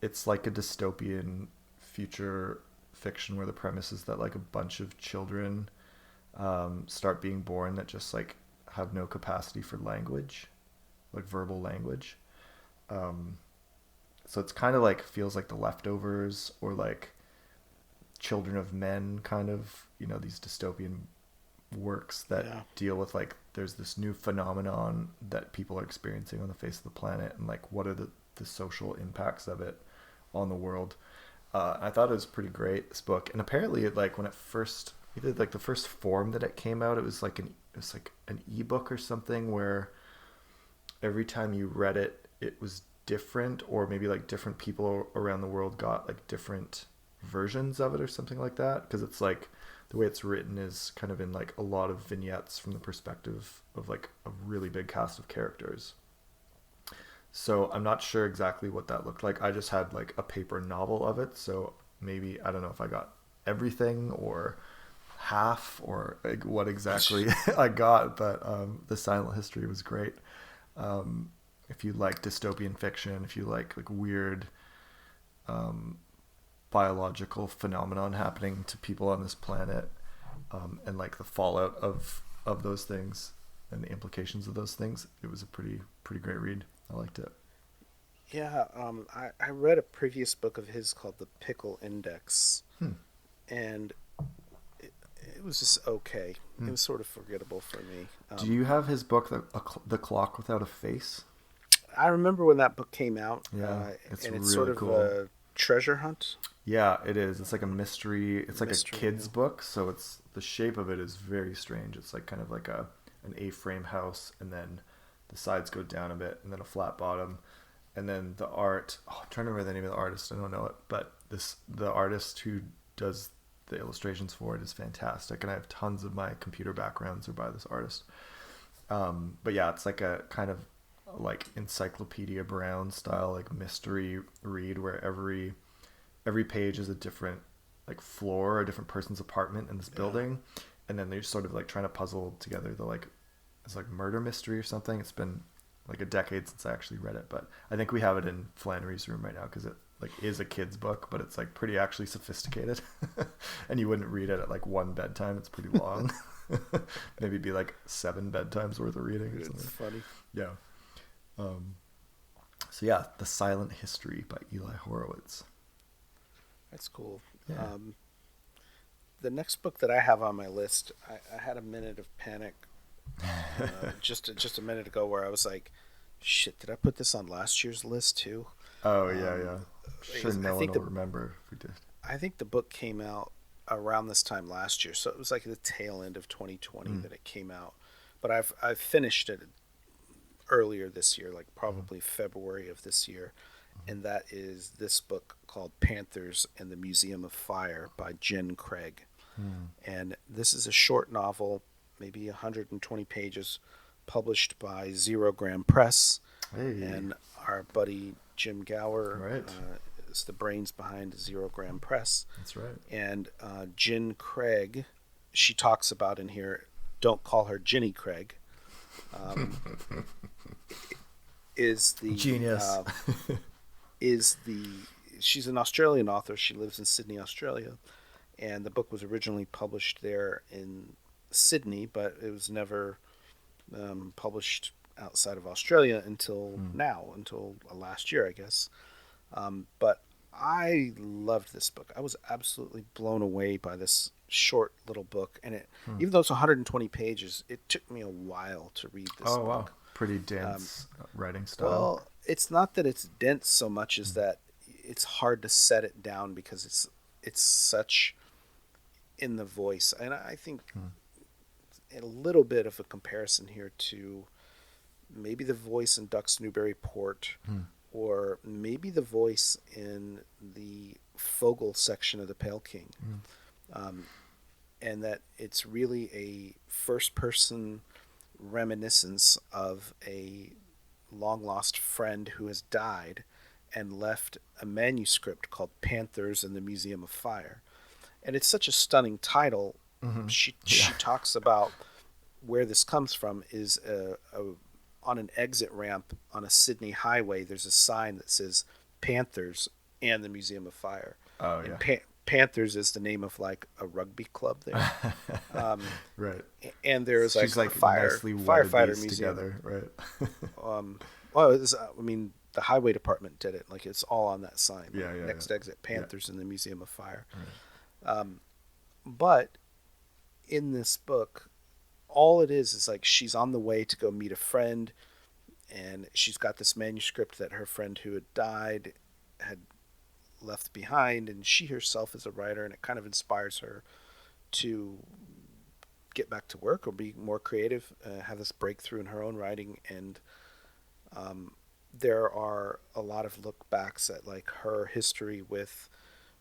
it's like a dystopian future fiction where the premise is that like a bunch of children start being born that just like have no capacity for language, like verbal language. So it's kind of like feels like The Leftovers or like Children of Men, kind of, these dystopian works that deal with like there's this new phenomenon that people are experiencing on the face of the planet, and like what are the social impacts of it on the world. I thought it was pretty great, this book. And apparently it like when it first either like the first form that it came out, it was like an ebook or something where every time you read it, it was different, or maybe like different people around the world got like different versions of it or something like that, because it's like the way it's written is kind of in like a lot of vignettes from the perspective of like a really big cast of characters. So I'm not sure exactly what that looked like. I just had like a paper novel of it, so maybe I don't know if I got everything or half or like what exactly I got, but The Silent History was great. If you like dystopian fiction, if you like weird biological phenomenon happening to people on this planet, and like the fallout of those things and the implications of those things, it was a pretty great read. I liked it. Yeah, I read a previous book of his called The Pickle Index, Hmm. and it was just okay. It Hmm. was sort of forgettable for me. Do you have his book, The Clock Without a Face? I remember when that book came out, Yeah, it's and it's sort really of cool. a treasure hunt Yeah, it is. It's like a mystery. It's like a mystery. kid's book, so it's the shape of it is very strange. It's like kind of like an A-frame house, and then the sides go down a bit, and then a flat bottom, and then the art. Oh, I'm trying to remember the name of the artist. I don't know it, but the artist who does the illustrations for it is fantastic, and I have tons of my computer backgrounds are by this artist. But yeah, it's like a kind of like Encyclopedia Brown style like mystery read where every page is a different like floor, a different person's apartment in this Yeah, building, and then they're sort of like trying to puzzle together the like it's like murder mystery or something. It's been like a decade since I actually read it, but I think we have it in Flannery's room right now because it like is a kid's book, but it's like pretty actually sophisticated, and you wouldn't read it at like one bedtime. It's pretty long. Maybe be like 7 bedtimes worth of reading or it's something. funny. Yeah. Um, so yeah, The Silent History by Eli Horowitz. That's cool. Yeah. Um, the next book that I have on my list, I had a minute of panic just a minute ago where I was like, "Shit, did I put this on last year's list too?" Oh yeah, Um, yeah. Sure, because no one will remember if we did. I think the book came out around this time last year, so it was like the tail end of 2020 Mm, that it came out. But I've finished it earlier this year, like mm, probably February of this year, and that is this book called Panthers and the Museum of Fire by Jen Craig. mm. And this is a short novel, maybe 120 pages, published by Zero Gram Press. Hey, And our buddy Jim Gower right. is the brains behind Zero Gram Press. That's right. And Jen Craig, she talks about in here, don't call her Ginny Craig, um, is the Genius. is the she's an Australian author. She lives in Sydney, Australia, and the book was originally published there in Sydney, but it was never published outside of Australia until Mm, now, until last year, I guess. But I loved this book. I was absolutely blown away by this short little book, and it, mm. even though it's 120 pages, it took me a while to read this Oh wow, book. pretty Um, dense writing style. well, it's not that it's dense so much as Mm, that it's hard to set it down because it's such in the voice, and I think mm, a little bit of a comparison here to maybe the voice in Ducks Newburyport, mm, or maybe the voice in the Fogel section of the Pale King, mm. um, and that it's really a first person reminiscence of a long lost friend who has died and left a manuscript called Panthers in the Museum of Fire. And it's such a stunning title. Mm-hmm. Yeah. She talks about where this comes from is on an exit ramp on a Sydney highway. There's a sign that says Panthers and the Museum of Fire, Oh and yeah. Panthers is the name of like a rugby club there. Um, Right. and there's like She's a like nicely wedded firefighter these museum. together, right? Um, well, I mean, the highway department did it. Like it's all on that sign. Like, Yeah, yeah, yeah. next exit, Yeah. Panthers in the Museum of Fire. Right. Um, but in this book, all it is like she's on the way to go meet a friend, and she's got this manuscript that her friend who had died had left behind, and she herself is a writer, and it kind of inspires her to get back to work or be more creative, have this breakthrough in her own writing. And um, there are a lot of look backs at like her history with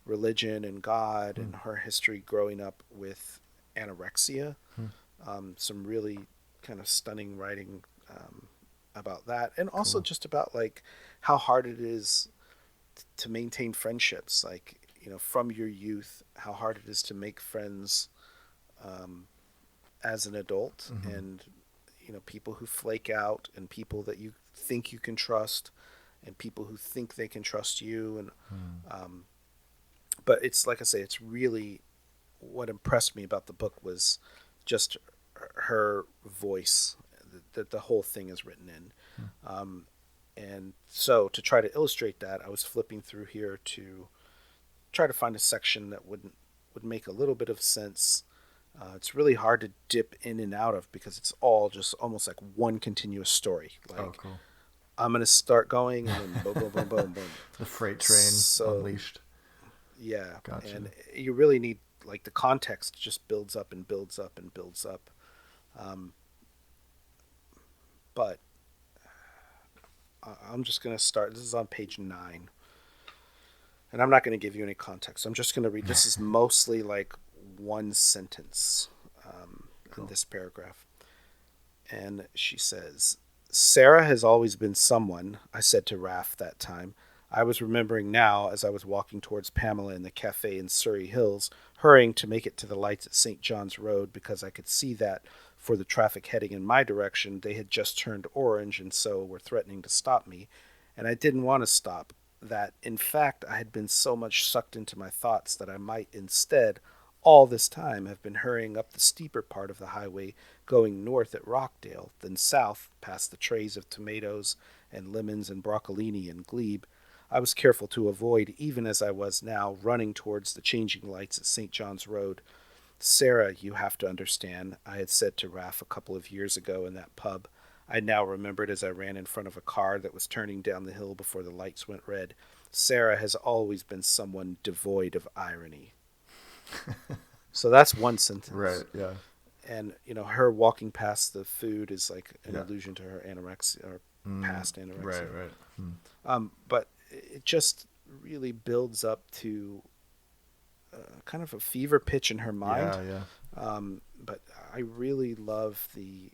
religion and God, Hmm. and her history growing up with anorexia. Hmm. Some really kind of stunning writing about that, and also Cool. just about like how hard it is to maintain friendships, like from your youth, how hard it is to make friends um, as an adult, Hmm. and people who flake out, and people that you think you can trust, and people who think they can trust you. And um, but it's like I say, it's really what impressed me about the book was just her voice that the whole thing is written in. Um, and so to try to illustrate that, I was flipping through here to try to find a section that would make a little bit of sense. It's really hard to dip in and out of because it's all just almost like one continuous story. Oh, Like cool. I'm gonna start going, and then boom, boom, boom, boom, boom. The freight train So unleashed. yeah, Gotcha. and you really need like the context just builds up and builds up and builds up. Um, but I'm just gonna start. This is on page 9, and I'm not gonna give you any context. I'm just gonna read. This is mostly like one sentence in Cool. this paragraph. And she says, Sarah has always been someone, I said to Raph that time. I was remembering now as I was walking towards Pamela in the cafe in Surrey Hills, hurrying to make it to the lights at St. John's Road because I could see that, for the traffic heading in my direction, they had just turned orange and so were threatening to stop me. And I didn't want to stop. That, in fact, I had been so much sucked into my thoughts that I might instead all this time have been hurrying up the steeper part of the highway, going north at Rockdale, then south past the trays of tomatoes and lemons and broccolini and glebe. I was careful to avoid, even as I was now, running towards the changing lights at St. John's Road. Sarah, you have to understand, I had said to Raph a couple of years ago in that pub. I now remembered as I ran in front of a car that was turning down the hill before the lights went red. Sarah has always been someone devoid of irony. So that's one sentence. Right. Yeah. And her walking past the food is like an Yeah. allusion to her anorexia or Mm, past right. anorexia. Right. Mm. But it just really builds up to kind of a fever pitch in her mind. Yeah. Yeah. But I really love the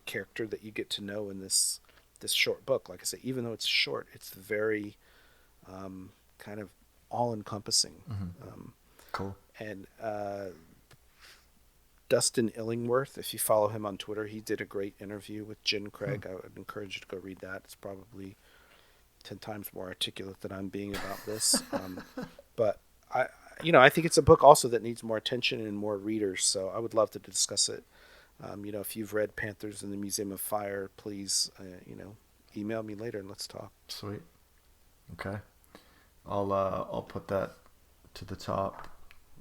character that you get to know in this short book. Like I say, even though it's short, it's very kind of all encompassing. Um, Cool. and Dustin Illingworth, if you follow him on Twitter, he did a great interview with Jen Craig. I would encourage you to go read that. It's probably 10 times more articulate than I'm being about this. But I think it's a book also that needs more attention and more readers. So I would love to discuss it. If you've read Panthers in the Museum of Fire, please, email me later and let's talk. Sweet. Okay. I'll put that to the top.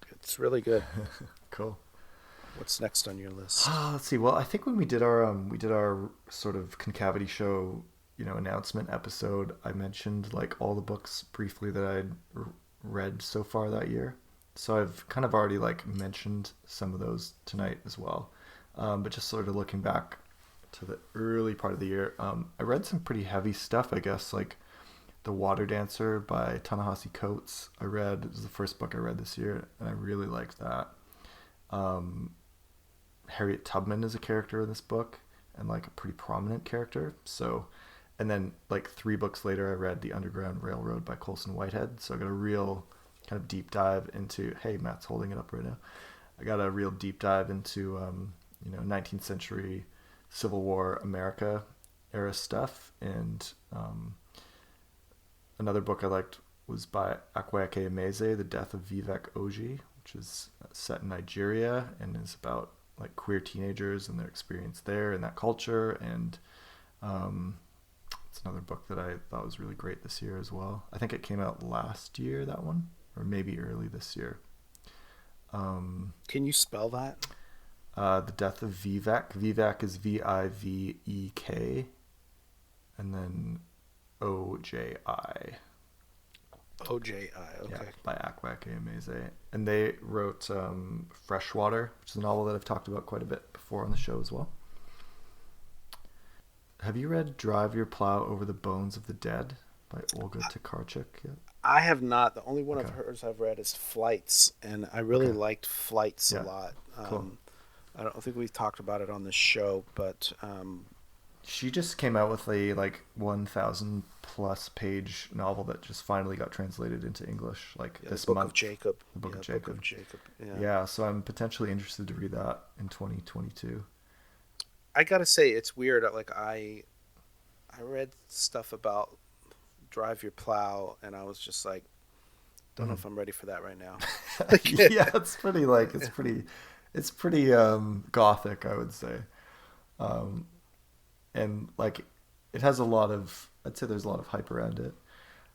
It's really good. Cool. What's next on your list? Let's see. Well, I think when we did our sort of Concavity show, announcement episode, I mentioned like all the books briefly that I'd read so far that year. So I've kind of already like mentioned some of those tonight as well. But just sort of looking back to the early part of the year, I read some pretty heavy stuff, I guess, like The Water Dancer by Ta-Nehisi Coates. It was the first book I read this year, and I really liked that. Harriet Tubman is a character in this book, and like a pretty prominent character. So, and then like 3 books later, I read The Underground Railroad by Colson Whitehead. So I got a real kind of deep dive into. Hey, Matt's holding it up right now. I got a real deep dive into 19th century Civil War America era stuff. And another book I liked was by Akwaeke Emeze, The Death of Vivek Oji, which is set in Nigeria and is about like queer teenagers and their experience there and that culture. And it's another book that I thought was really great this year as well. I think it came out last year, that one, or maybe early this year. Can you spell that? The Death of Vivek. Vivek is Vivek, and then Oji. OJI. Okay. Yeah, by Akwaeke Emeze. And they wrote Freshwater, which is a novel that I've talked about quite a bit before on the show as well. Have you read Drive Your Plow Over the Bones of the Dead by Olga Tokarczuk yet? I have not. The only one of Okay. hers I've read is Flights, and I really Okay. liked Flights Yeah. a lot. Cool. I don't think we've talked about it on the show, but She just came out with a like 1,000 plus page novel that just finally got translated into English like yeah, this the Book month. of Jacob. The Book of Yeah, Jacob. Yeah. Yeah, so I'm potentially interested to read that in 2022. I gotta say it's weird. Like I read stuff about Drive Your Plow, and I was just like, don't know Mhm. if I'm ready for that right now. Like, Yeah, it's pretty gothic, I would say. Um, and like it has a lot of, I'd say there's a lot of hype around it.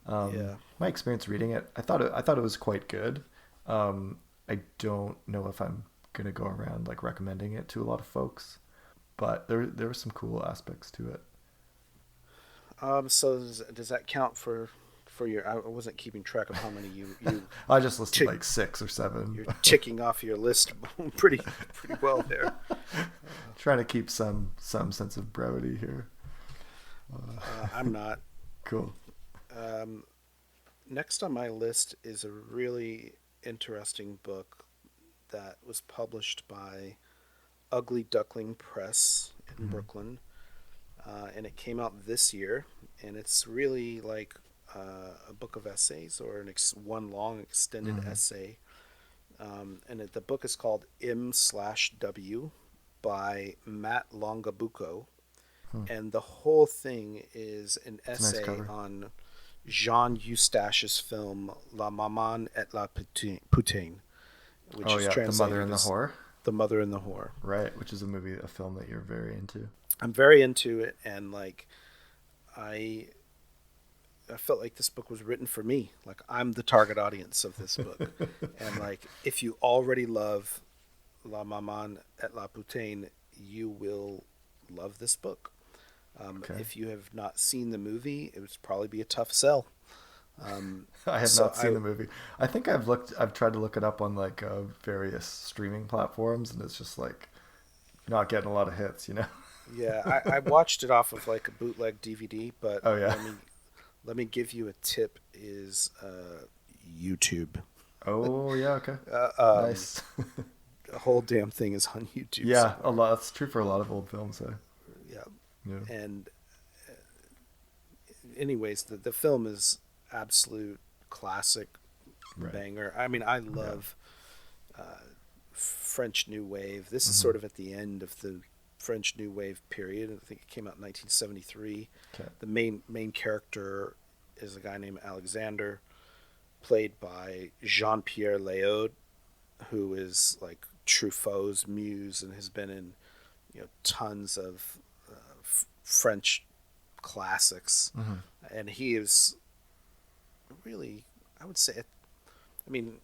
yeah. My experience reading it, I thought it was quite good. I don't know if I'm gonna go around like recommending it to a lot of folks, but there were some cool aspects to it. So does that count for your? I wasn't keeping track of how many you I just listed tick. like six or seven. You're ticking off your list pretty well there. Trying to keep some sense of brevity here. I'm not. Cool. Um, Next on my list is a really interesting book that was published by Ugly Duckling Press in Mm-hmm. Brooklyn, and it came out this year. And it's really like a book of essays or one long extended Mm-hmm. essay. The book is called M/W by Matt Longabuco, Hmm. and the whole thing is an It's a nice essay cover. on Jean Eustache's film La Maman et la Poutine, which Oh is yeah, The Mother translated and the as Whore. The Mother and the Whore. Right, which is a film that you're very into. I'm very into it, and like I I felt like this book was written for me. Like I'm the target audience of this book, and like if you already love La Maman et la Poutine, you will love this book. Okay. If you have not seen the movie, it would probably be a tough sell. Um, I have so not seen I the movie. I think I've tried to look it up on like various streaming platforms, and it's just like not getting a lot of hits, you know? Yeah, I watched it off of like a bootleg DVD, but Oh yeah. let me give you a tip: is YouTube. Oh yeah. Okay. Uh, um, Nice. the whole damn thing is on YouTube Yeah, a somewhere. lot. That's true for a lot of old films. Yeah, Yeah. and anyways, the film is absolute classic Right. banger. I mean, I Yeah. love French New Wave. This is Mm-hmm. sort of at the end of the French New Wave period. I think it came out in 1973. Okay. The main character is a guy named Alexander, played by Jean Pierre Léaud, who is like Truffaut's muse and has been in tons of French classics, Mm-hmm. and he is really, I would say, I mean,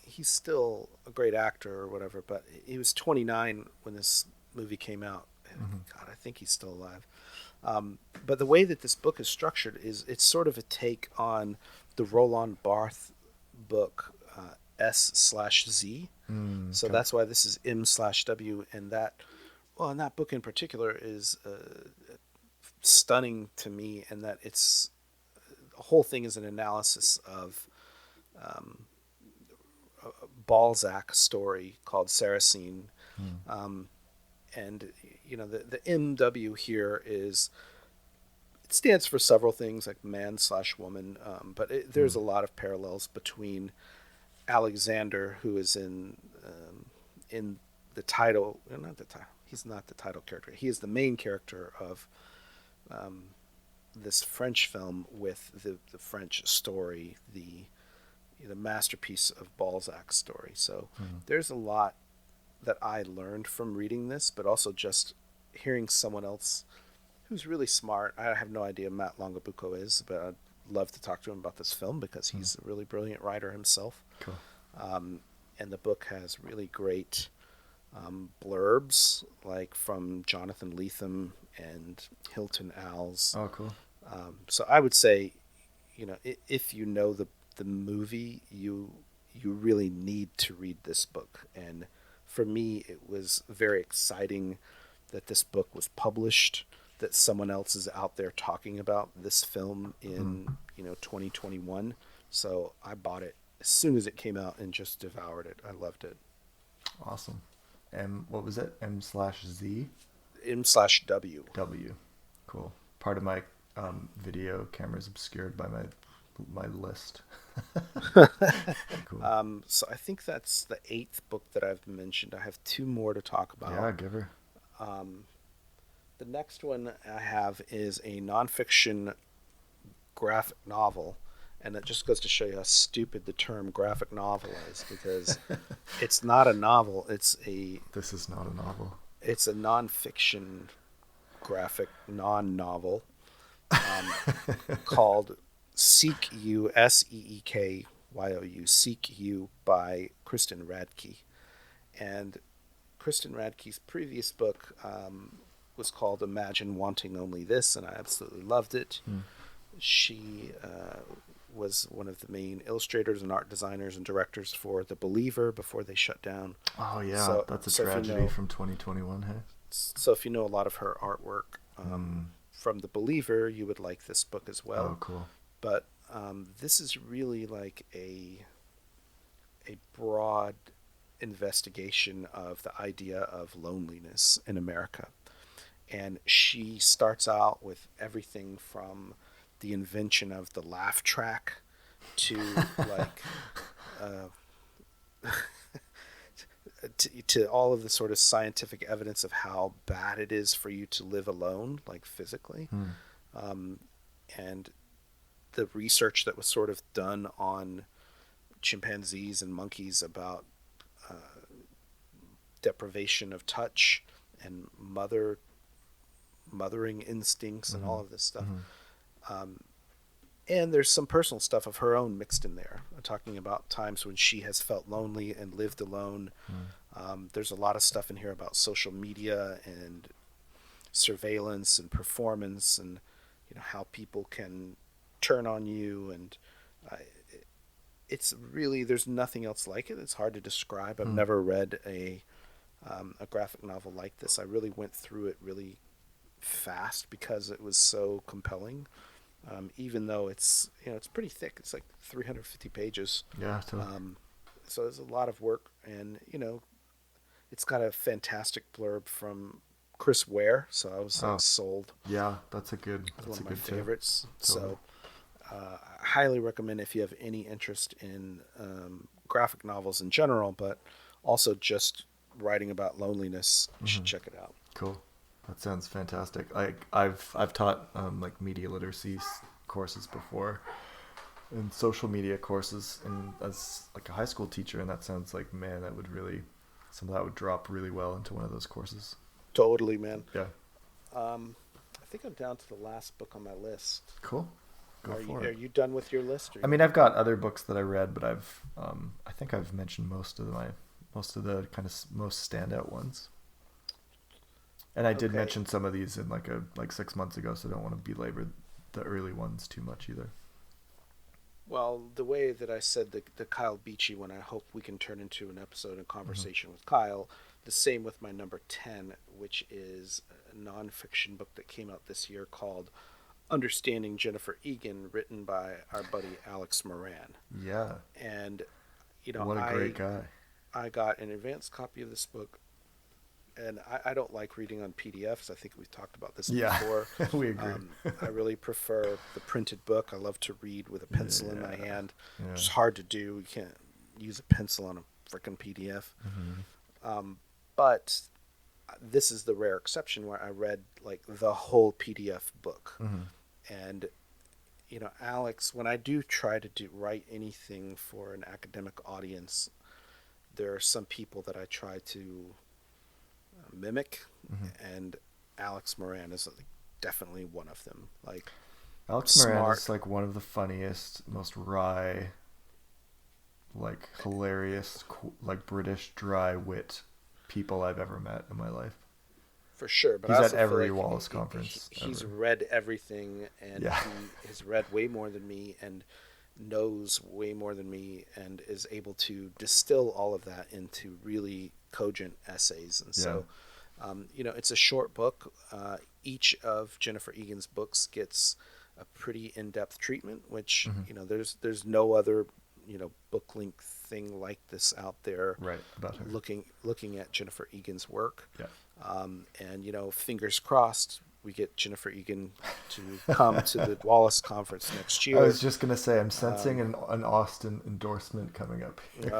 he's still a great actor or whatever, but he was 29 when this movie came out. And Mm-hmm. God, I think he's still alive. But the way that this book is structured is it's sort of a take on the Roland Barthes book S/Z. So Okay. that's why this is M/W, and well, and that book in particular is stunning to me, and that the whole thing is an analysis of um, a Balzac story called Sarrasine. Mm. Um, and the MW here is it stands for several things like man/woman, but there's Mm. a lot of parallels between Alexander, who is in the title, not the title. He's not the title character. He is the main character of um, this French film with the French story, the masterpiece of Balzac's story. So Mm. there's a lot that I learned from reading this, but also just hearing someone else who's really smart. I have no idea Matt Longabuco is, but I'd love to talk to him about this film because Mm. he's a really brilliant writer himself. Cool. Um, and the book has really great blurbs, like from Jonathan Lethem and Hilton Als. Oh, cool. So I would say, if you know the movie, you really need to read this book. And for me, it was very exciting that this book was published, that someone else is out there talking about this film Mm. in 2021. So I bought it as soon as it came out and just devoured it. I loved it. Awesome. What was it? M/Z M/W. W. Cool. Part of my video camera is obscured by my list. Cool. So I think that's the eighth book that I've mentioned. I have two more to talk Yeah, about. give her. Um, The next one I have is a nonfiction graphic novel, and it just goes to show you how stupid the term graphic novel is, because it's not a novel. This is not a novel. It's a nonfiction graphic non-novel called Seek You, Seekyu, Seek You by Kristen Radke. And Kristen Radke's previous book was called Imagine Wanting Only This, and I absolutely loved it. She was one of the main illustrators and art designers and directors for The Believer before they shut down. Oh yeah, So, that's a so tragedy from 2021. Hey. So if you know a lot of her artwork from The Believer, you would like this book as well. Oh, cool. But this is really like a broad investigation of the idea of loneliness in America. And she starts out with everything from the invention of the laugh track to like to all of the sort of scientific evidence of how bad it is for you to live alone, like physically. And the research that was sort of done on chimpanzees and monkeys about deprivation of touch and mothering instincts and all of this stuff. And there's some personal stuff of her own mixed in there, talking about times when she has felt lonely and lived alone. There's a lot of stuff in here about social media and surveillance and performance, and how people can turn on you. And it's really, there's nothing else like it. It's hard to describe. I've never read a graphic novel like this. I really went through it really fast because it was so compelling. Even though it's pretty thick. It's like 350 pages. Yeah, totally. So there's a lot of work, and it's got a fantastic blurb from Chris Ware. So I was sold. Yeah, that's a good. That's one of a my good favorites. Totally. So I highly recommend if you have any interest in graphic novels in general, but also just writing about loneliness, you should check it out. Cool. That sounds fantastic. Like I've taught like media literacy courses before, and social media courses, and as like a high school teacher, and that sounds like, man, that would really, some of that would drop really well into one of those courses. Totally, man. Yeah. I think I'm down to the last book on my list. Cool. Go for it. Are you done with your list? I mean, I've got other books that I read, but I think I've mentioned most of the kind of most standout ones. And I did mention some of these in like 6 months ago, so I don't want to belabor the early ones too much either. Well, the way that I said the Kyle Beachy one, I hope we can turn into an episode and conversation with Kyle. The same with my number 10, which is a nonfiction book that came out this year called Understanding Jennifer Egan, written by our buddy Alex Moran. Yeah. And, what a great guy. I got an advanced copy of this book. And I don't like reading on PDFs. I think we've talked about this before. We agree. I really prefer the printed book. I love to read with a pencil in my hand. Yeah. It's hard to do. You can't use a pencil on a frickin' PDF. But this is the rare exception where I read like the whole PDF book. And Alex, when I do try to write anything for an academic audience, there are some people that I try to mimic, and Alex Moran is definitely one of them. Like, Alex Moran is like one of the funniest, most wry, like hilarious, like British dry wit people I've ever met in my life. For sure, but he's at every Wallace conference. He's read everything, and he has read way more than me, and knows way more than me, and is able to distill all of that into really cogent essays. And so it's a short book. Each of Jennifer Egan's books gets a pretty in-depth treatment, which there's no other book length thing like this out there, right, about her. looking at Jennifer Egan's work. And fingers crossed, we get Jennifer Egan to come to the Wallace conference next I year. was just gonna say I'm sensing an Austin endorsement coming up here.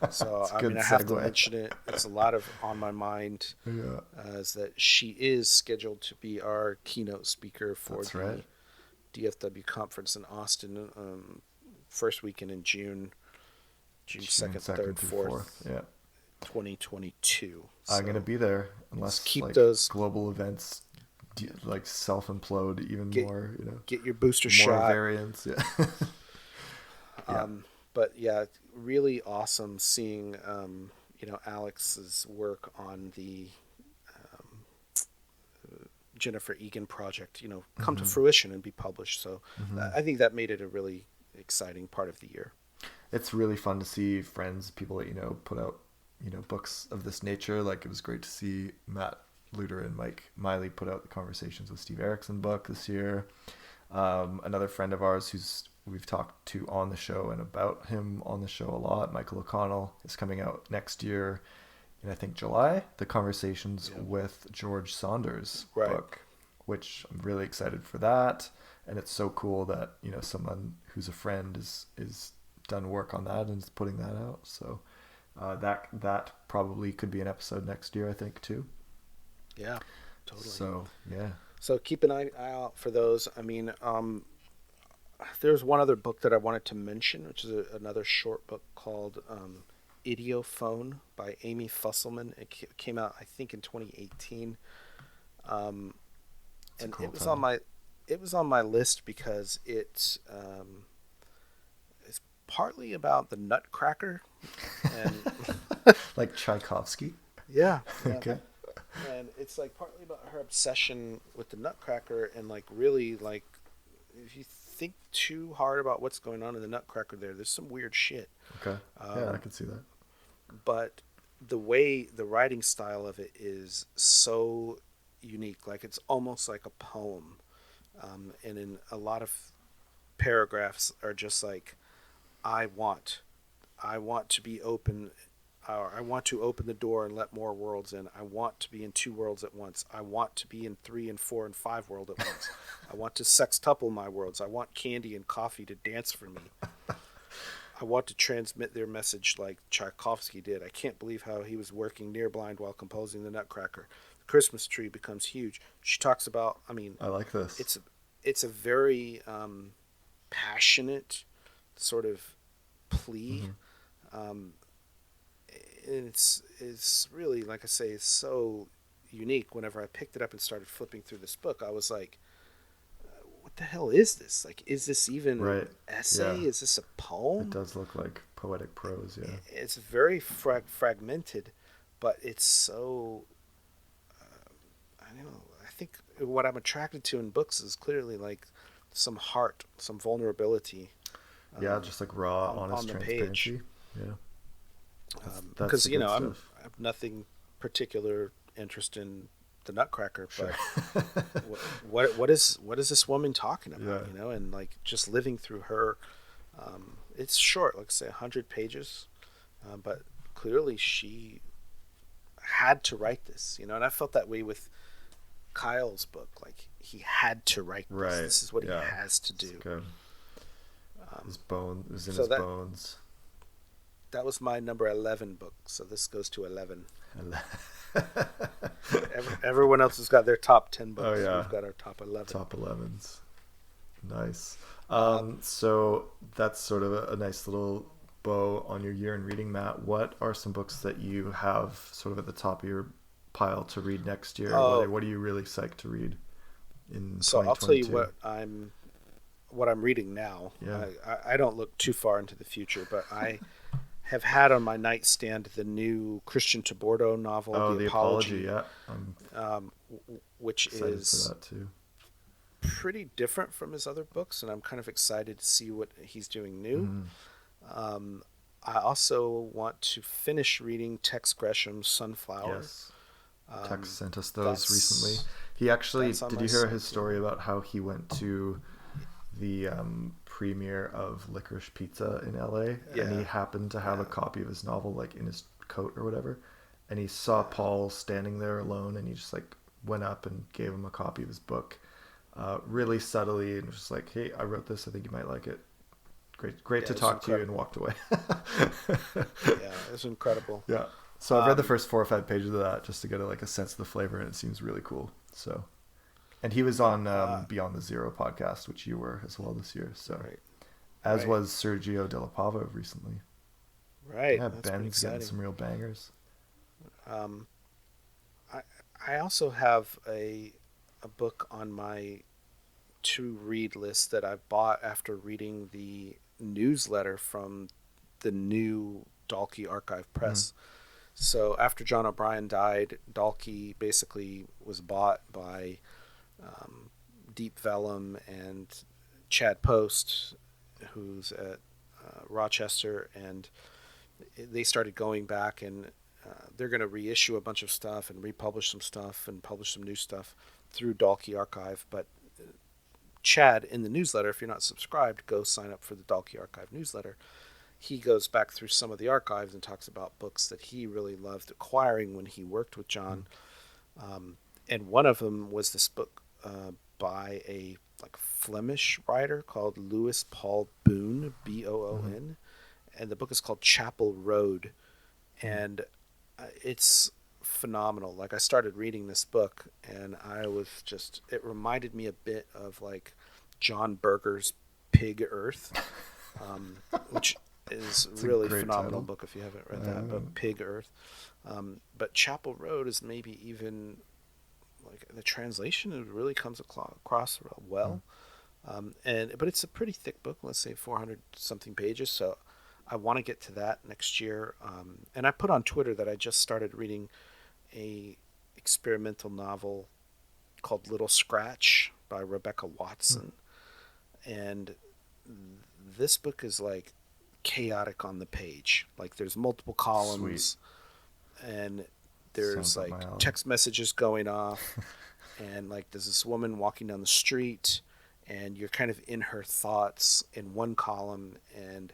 So It's a I good mean, I have to segue. mention it. It's a lot of on my mind. Yeah, Is that she is scheduled to be our keynote speaker for that's the right. DFW conference in Austin, first weekend in June, June June 2nd, 2nd 3rd, through 4th, 4th. Yeah. 2022. I'm gonna So be there just unless keep like those, global events like self implode even get more. get your booster More shot. variants. Yeah. Yeah. But yeah, really awesome seeing Alex's work on the Jennifer Egan project, come to Hmm. fruition and be published. So Hmm. I think that made it a really exciting part of the year. It's really fun to see friends, people that put out books of this nature. Like it was great to see Matt Luter and Mike Miley put out the Conversations with Steve Erickson book this year. Another friend of ours who's we've talked to on the show and about him on the show a lot, Michael O'Connell, is coming out next year in I think July. The Conversations Yeah. with George Saunders Right. book, which I'm really excited for that. And it's so cool that someone who's a friend is done work on that and is putting that out. So that probably could be an episode next year, I think too. Yeah, totally. So yeah. So keep an eye out for those. I mean, there's one other book that I wanted to mention, which is another short book called Idiophone by Amy Fusselman. It came out, I think, in 2018. It's a And cool title. it was on my list because it's partly about the Nutcracker, and Like Tchaikovsky. yeah, yeah, Okay. and it's like partly about her obsession with the Nutcracker, and like really like if you think too hard about what's going on in the Nutcracker, there's some weird shit. Okay. Yeah, I Um, can see that. but the way the writing style of it is so unique, like it's almost like a poem, and in a lot of paragraphs are just like I want. I want to be open. Or I want to open the door and let more worlds in. I want to be in two worlds at once. I want to be in three and four and five world at once. I want to sextuple my worlds. I want candy and coffee to dance for me. I want to transmit their message like Tchaikovsky did. I can't believe how he was working near blind while composing the Nutcracker. The Christmas tree becomes huge. She talks about. I mean, I like this. it's a very passionate sort of plea. Hmm. Um, and it's really, like I say, it's so unique. Whenever I picked it up and started flipping through this book, I was like, "What the hell is this? Like, is this even an Right. essay? Yeah. Is this a It poem?" does look like poetic prose. Yeah. It's very fragmented, but it's so. I don't know. I think what I'm attracted to in books is clearly like some heart, some vulnerability Yeah, just like raw, on honest the page. transparency. Yeah. That's Because the good I stuff. have nothing particular interest in the Nutcracker, Sure. but what is this woman talking about? Yeah. And like just living through her. It's short, like say 100 pages, but clearly she had to write this. And I felt that way with Kyle's book. Like he had to write this. Right. This is what Yeah. he has to It's do. like his bone is in So his bones. that was my number 11 book. So this goes to 11. Everyone else has got their top 10 Oh books. yeah. We've got our top 11. Top 11s. Nice. Um, So that's sort of a nice little bow on your year in reading, Matt. What are some books that you have sort of at the top of your pile to read next year? Oh, What are you really psyched to read in so I'll tell you 2022? what I'm reading now. Yeah. I don't look too far into the future, but I have had on my nightstand the new Christian Tabordo novel, Oh, The The Apology, Apology. Yeah, I'm which excited is for that too. pretty different from his other books, and I'm kind of excited to see what he's doing new. Mhm. I also want to finish reading Tex Gresham's Sunflower. Yes. Um, Tex sent us those that's recently. He actually, that's on did my you hear side his too. story about how he went to the premiere of Licorice Pizza in LA and he Yeah, happened to have a yeah, copy of his novel like in his coat or whatever, and he saw yeah. Paul standing there alone and he just like went up and gave him a copy of his book, really subtly, and was just like, "Hey, I wrote this. I think you might like it. Great Yeah, to it was talk to you," and incredible. walked away. Yeah, it was incredible. Yeah. So I've read the Um, first 4 or 5 pages of that just to get a sense of the flavor, and it seems really cool. So, and he was yeah, on Beyond the Zero podcast, which you were as well this year. So, right, as right, was Sergio Della Pava recently. right. Yeah, That's pretty Ben's getting exciting. some real bangers. Um, I I also have a book on my to read list that I bought after reading the newsletter from the new Dalkey Archive Mm. Press. So after John O'Brien died, Dalkey basically was bought by um, Deep Vellum and Chad Post, who's at Rochester, and they started going back and they're going to reissue a bunch of stuff and republish some stuff and publish some new stuff through Dalkey Archive. But Chad, in the newsletter, if you're not subscribed, go sign up for the Dalkey Archive newsletter. He goes back through some of the archives and talks about books that he really loved acquiring when he worked with Mm. John. And one of them was this book by a like Flemish writer called Louis Paul Boon, Mm-hmm. Boon, and the book is called Chapel Road, Mm. and it's phenomenal. Like I started reading this book, and I was just it reminded me a bit of like John Berger's Pig Earth, um, which is a It's a really great phenomenal title. book if you haven't read that. But Pig Earth, but Chapel Road is maybe even like the translation it really comes across Mm. well. And but it's a pretty thick book. Let's say 400 something pages. So I want to get to that next year. And I put on Twitter that I just started reading a experimental novel called Little Scratch by Rebecca Mm. Watson, and this book is like chaotic on the page. Like there's multiple Sweet. columns, and there's Sounds up my like alley. text messages going off, and like there's this woman walking down the street, and you're kind of in her thoughts in one column, and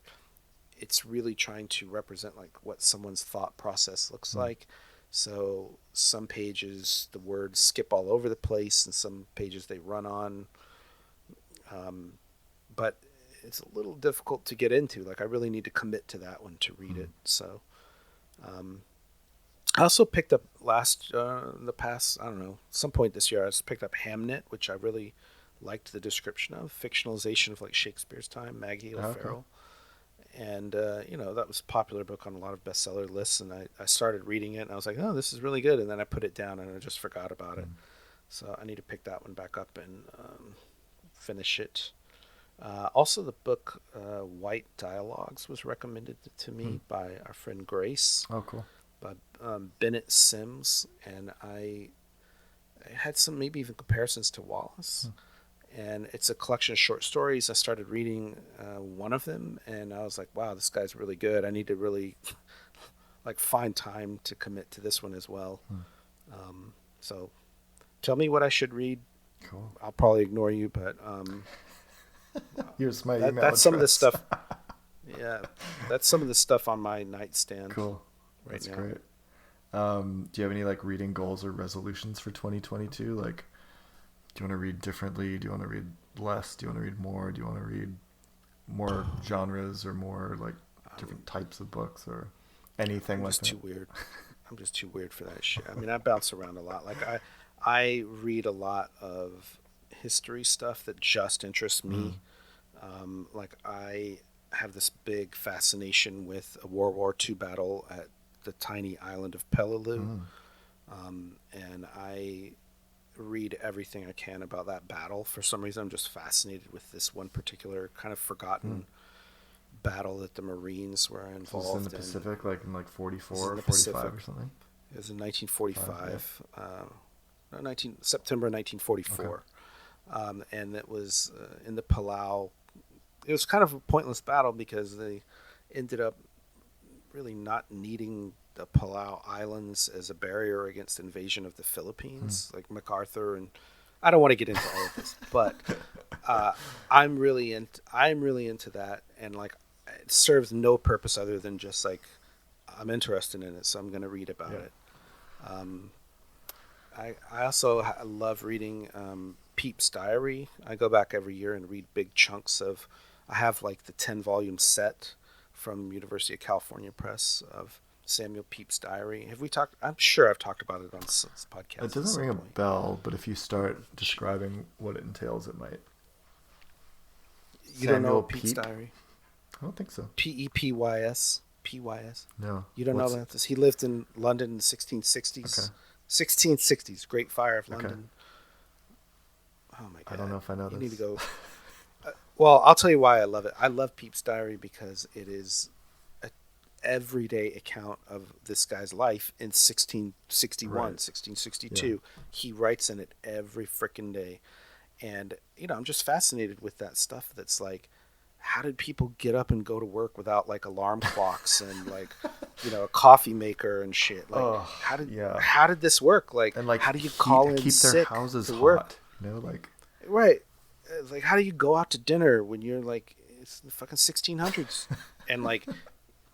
it's really trying to represent like what someone's thought process looks Mm. like. So some pages the words skip all over the place, and some pages they run on. Um, but it's a little difficult to get into. Like I really need to commit to that one to read Mm. it. So um, I also picked up the past I don't know some point this year I just picked up Hamnet, which I really liked the description of fictionalization of like Shakespeare's time, Maggie Okay. O'Farrell, and that was a popular book on a lot of bestseller lists, and I started reading it and I was like, oh, this is really good, and then I put it down and I just forgot about it. Mm. So I need to pick that one back up and finish it. Also, the book White Dialogues was recommended to Mm. me by our friend Grace, Oh, cool. by Bennett Sims, and I had some maybe even comparisons to Wallace. Mm. And it's a collection of short stories. I started reading one of them, and I was like, "Wow, this guy's really good. I need to really like find time to commit to this one as well." Mm. So, tell me what I should read. Cool. I'll probably ignore you, but Here's my that email that's some of the address. stuff. Yeah, that's some of the stuff on my nightstand Cool. right That's now. great. Do you have any like reading goals or resolutions for 2022? Like, do you want to read differently? Do you want to read less? Do you want to read more? Do you want to read more genres or more like Um, different types of books or anything I'm like just that? too weird. I'm just too weird for that shit. I mean, I bounce around a lot. Like I read a lot of history stuff that just interests Mm. me. Like I have this big fascination with a World War II battle at the tiny island of Peleliu, Mm. and I read everything I can about that battle. For some reason, I'm just fascinated with this one particular kind of Mm. forgotten battle that the Marines were So this is in the involved in. Pacific, like in like This is 44 in or the 45 Pacific. or something? It was in Yeah. 1945, no, 19 September Okay. 1944, and it was in the Palau. It was kind of a pointless battle because they ended up really not needing the Palau Islands as a barrier against invasion of the Mm. Philippines, like MacArthur, and I don't want to get into all of this, but uh, I'm really into that, and like it serves no purpose other than just like I'm interested in it, so I'm going to read about Yeah. it. Um, I also love reading Peep's Diary. I go back every year and read big chunks of. I have like the 10 volume set from University of California Press of Samuel Pepys' Diary. Have we talked? I'm sure I've talked about it on this It podcast at doesn't some ring a point. bell, but if you start describing what it entails, it might. You don't know Samuel Pepys' Peep? Diary? I don't think so. Pepys. Pys. No. You don't know What's about this? He lived in London in the okay? 1660s. 1660s, Great Fire of Okay. London. Oh my I don't God. know if I know You need to this. go. Well, I'll tell you why I love it. I love Pepys' Diary because it is a everyday account of this guy's life in Right. 1661, Yeah. 1662. He writes in it every freaking day. And, I'm just fascinated with that stuff that's like, how did people get up and go to work without like alarm clocks and like, a coffee maker and shit? Like, Oh, how did yeah. how did this work? Like, And like how do you call in keep their sick houses to work? hot. Like Right. Like, how do you go out to dinner when you're like, it's the fucking 1600s? And like,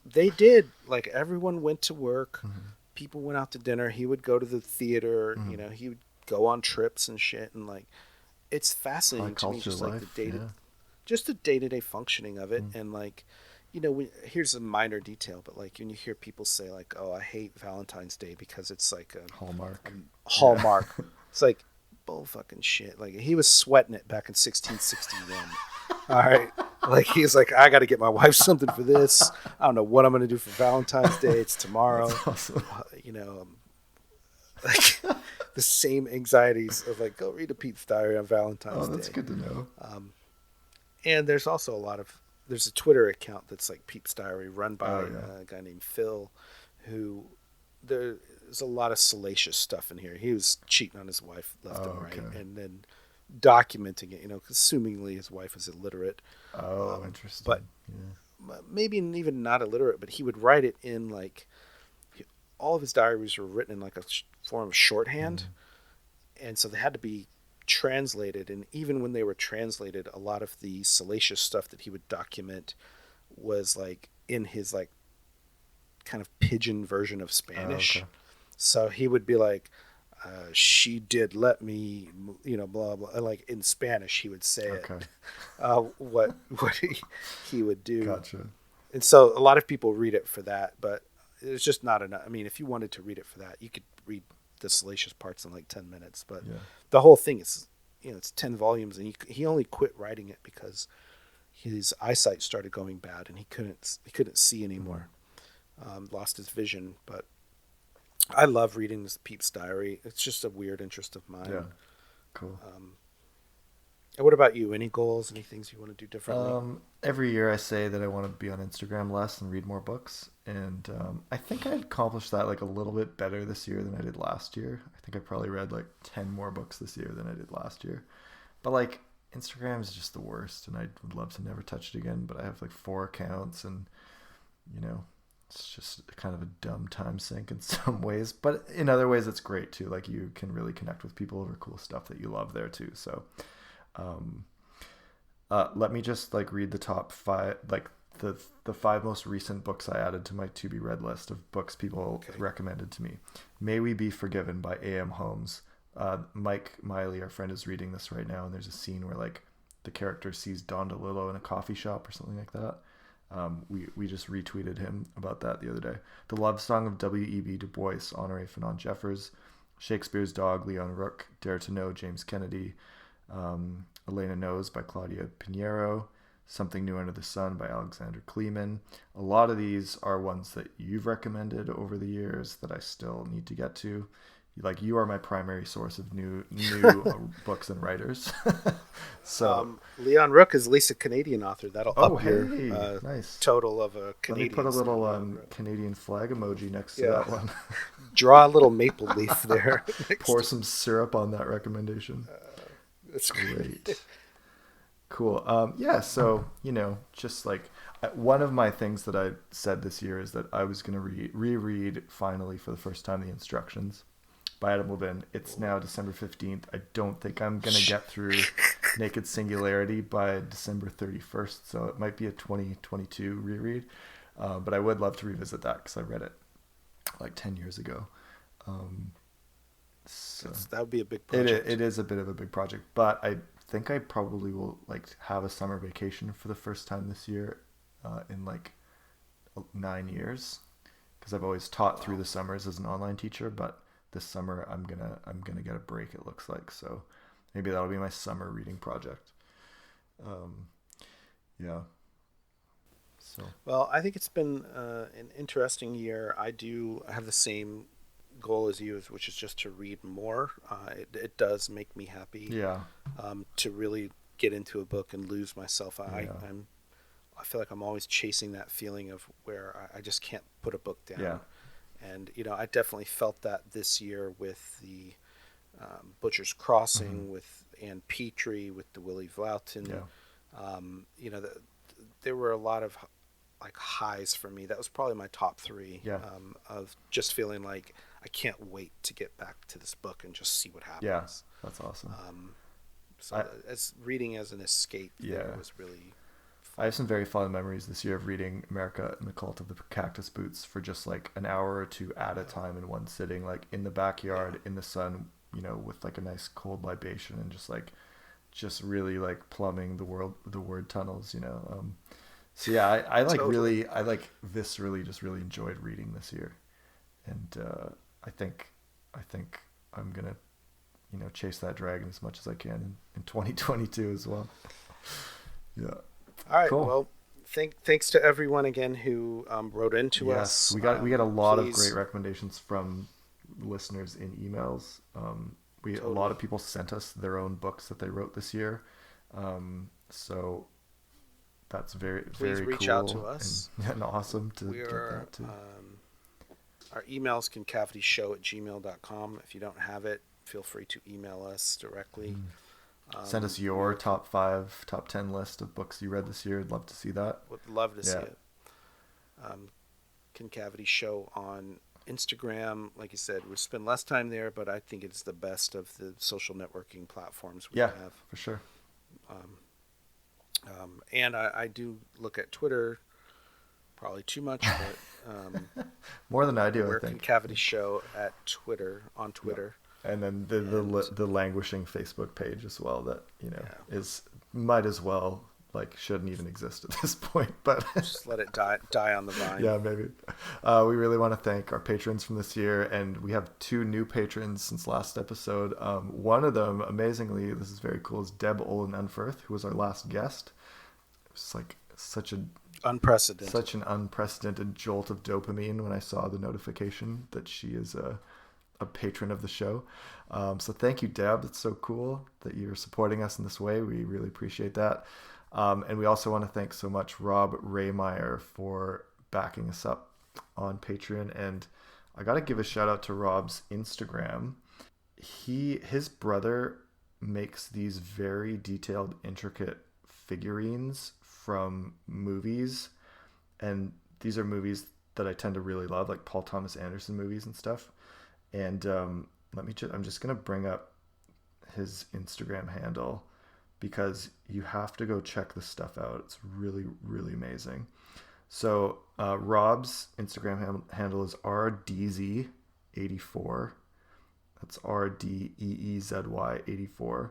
they did. Like, everyone went to work. mhm, People went out to dinner. He would go to the theater. mhm. He would go on trips and shit. And like, it's High fascinating to me, culture just like the life. Yeah. day to day functioning of it. Mm. And like, here's a minor detail, but like when you hear people say like, "Oh, I hate Valentine's Day because it's like a Hallmark. Yeah. hallmark," it's like bull fucking shit. Like he was sweating it back in 1661. All right, like he's like, I got to get my wife something for this. I don't know what I'm gonna do for Valentine's Day. It's That's tomorrow. awesome. You know, like the same anxieties of like, go read a Pete's Diary on Oh, Valentine's that's Day. good to know. Um, and there's also there's a Twitter account that's like Peep's Diary run by Oh yeah. a guy named Phil, who there's a lot of salacious stuff in here. He was cheating on his wife left and Oh, right, okay. and then documenting it. Assumingly his wife was illiterate, Oh, but interesting. Yeah. maybe even not illiterate. But he would write it in like all of his diaries were written in like a form of shorthand, Mm. and so they had to be translated. And even when they were translated, a lot of the salacious stuff that he would document was like in his like kind of pigeon version of Oh, okay. Spanish. So he would be like, she did let me, blah blah. And like in Spanish, he would say it. Okay. What he would do, Gotcha. and so a lot of people read it for that, but it's just not enough. I mean, if you wanted to read it for that, you could read the salacious parts in like 10 minutes. But Yeah. the whole thing is, it's 10 volumes, and he only quit writing it because his eyesight started going bad, and he couldn't see Mm. anymore. Lost his vision. But I love reading this Peep's Diary. It's just a weird interest of Yeah. mine. Cool. And what about you? Any goals? Any things you want to do differently? Every year I say that I want to be on Instagram less and read more books, and I think I accomplished that like a little bit better this year than I did last year. I think I probably read like 10 more books this year than I did last year. But like Instagram is just the worst, and I would love to never touch it again. But I have like 4 accounts, and you know, it's just kind of a dumb time sink in some ways. But in other ways, it's great too. Like you can really connect with people over cool stuff that you love there too. So um, let me just like read the top five, like the five most recent books I added to my to be read list of books people Okay. recommended to me. May We Be Forgiven by A.M. Holmes. Mike Miley, our friend, is reading this right now, and there's a scene where like the character sees Don DeLillo in a coffee shop or something like that. We just retweeted him about that the other day. The Love Song of W.E.B. Du Bois, Honoré Fanon Jeffers. Shakespeare's Dog, Leon Rook. Dare to Know, James Kennedy. Elena Knows by Claudia Pinheiro. Something New Under the Sun by Alexander Kleeman. A lot of these are ones that you've recommended over the years that I still need to get to. Like you are my primary source of new books and writers. So, Leon Rook is at least a Canadian author. That'll oh up your hey, nice. total of Let me put a Canadians. little Leon Rook. Canadian flag emoji next to Yeah. that one. Draw a little maple leaf there next Pour to. some syrup on that recommendation. That's great. Great. Cool. Yeah, so, just like one of my things that I said this year is that I was going to reread finally for the first time The Instructions by Adam Levin. It's now December 15th. I don't think I'm going to get through Naked Singularity by December 31st, so it might be a 2022 reread. But I would love to revisit that because I read it like 10 years ago. Um, So That would be a big project. it is a bit of a big project, but I think I probably will like have a summer vacation for the first time this year in like 9 years, because I've always taught through Wow. the summers as an online teacher, but this summer I'm gonna get a break. It looks like, so maybe that'll be my summer reading project. Um, yeah. So Well, I think it's been an interesting year. I have the same goal as you, which is just to read more. It does make me happy yeah, to really get into a book and lose myself. yeah, I feel like I'm always chasing that feeling of where I just can't put a book yeah, down. And I definitely felt that this year with the Butcher's hmm, Crossing, with Anne Petrie, with the Willie Vlautin. yeah, There were a lot of like highs for me. That was probably my top three yeah, of just feeling like I can't wait to get back to this book and just see what yeah. happens. That's awesome. Um, I so as reading as an escape there Yeah. was really I fun. have some very fond memories this year of reading America and the Cult of the Cactus Boots for just like an hour or two at a Yeah, time in one sitting, like in the yeah. backyard in the sun, with like a nice cold libation and just really like plumbing the word tunnels. So yeah, I like Totally. really I like viscerally just really enjoyed reading this year, and I think I think I'm gonna chase that dragon as much as I can in 2022 as well. Yeah, All right. cool. Well, thanks to everyone again who wrote into Yes, us. we got a lot of great Please, recommendations from listeners in emails. A lot totally. of people sent us their own books that they wrote this year, so that's very Please very reach out cool to and, us. and awesome to get We're that too. our emails concavityshow@gmail.com. If you don't have it, feel free to email us directly. Mm. Send us your We're top 5, top 10 list of books you read this year. I'd love to see that. would love to see Yeah, it. Um, Concavity Show on Instagram. Like you said, we spend less time there, but I think it's the best of the social networking platforms we yeah, have. for sure. Um, and I do look at Twitter, probably too much, but More than I do, I we're think. Concavity Show at Twitter on Yeah. Twitter, And then and the languishing Facebook page as well that yeah, is might as well like shouldn't even exist at this point. But just let it die on the vine. yeah, maybe. We really want to thank our patrons from this year, and we have 2 new patrons since last episode. One of them, amazingly, this is very cool, is Deb Olin Unferth, who was our last guest. It was like Unprecedented. such an unprecedented jolt of dopamine when I saw the notification that she is a patron of the show. So thank you, Deb. It's so cool that you're supporting us in this way. We really appreciate that. And we also want to thank so much Rob Raymeyer for backing us up on Patreon. And I got to give a shout out to Rob's Instagram. His brother makes these very detailed, intricate figurines from movies, and these are movies that I tend to really love, like Paul Thomas Anderson movies and stuff. And I'm just gonna bring up his Instagram handle because you have to go check this stuff out. It's really really amazing. So Rob's Instagram handle is RDZ84. That's RDEEZY84,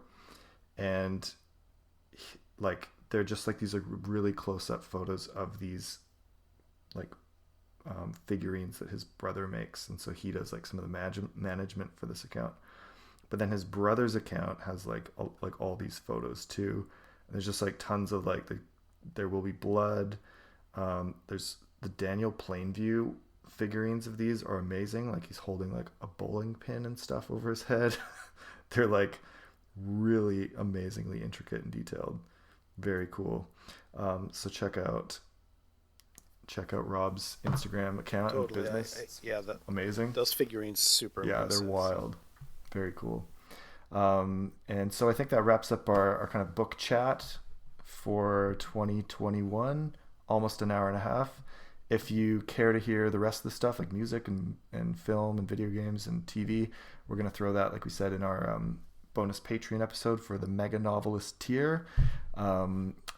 and like they're just like these are really close up photos of these like figurines that his brother makes, and so he does like some of the management for this account. But then his brother's account has like all these photos too. And there's just like tons of like there will be blood. There's the Daniel Plainview figurines of these are amazing. Like he's holding like a bowling pin and stuff over his head. They're like really amazingly intricate and detailed. Very cool. So check out Rob's Instagram account and Totally. business. It's Yeah, amazing. those figurines super Yeah, they're impressive. So wild. Very cool. And so I think that wraps up our kind of book chat for 2021, almost an hour and a half. If you care to hear the rest of the stuff like music and film and video games and TV, we're going to throw that, like we said, in our bonus Patreon episode for the Mega Novelist tier.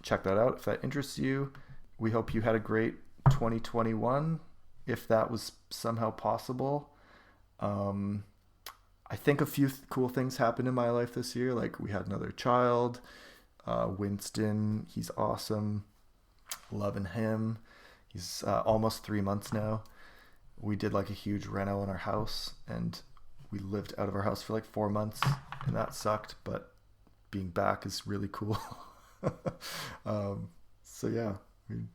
Check that out if that interests you. We hope you had a great 2021, if that was somehow possible. Um, I think a few cool things happened in my life this year. Like we had another child, Winston. He's awesome. Loving him. He's almost 3 months now. We did like a huge reno in our house, and we lived out of our house for like 4 months, and that sucked. But being back is really cool. So yeah, I mean,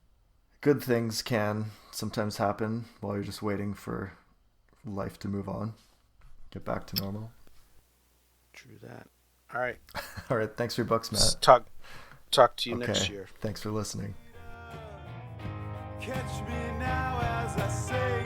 good things can sometimes happen while you're just waiting for life to move on, get back to normal. True that. All right. All right, thanks for your bucks, Matt. Talk to you Okay, next year. thanks for listening. Catch me now as I say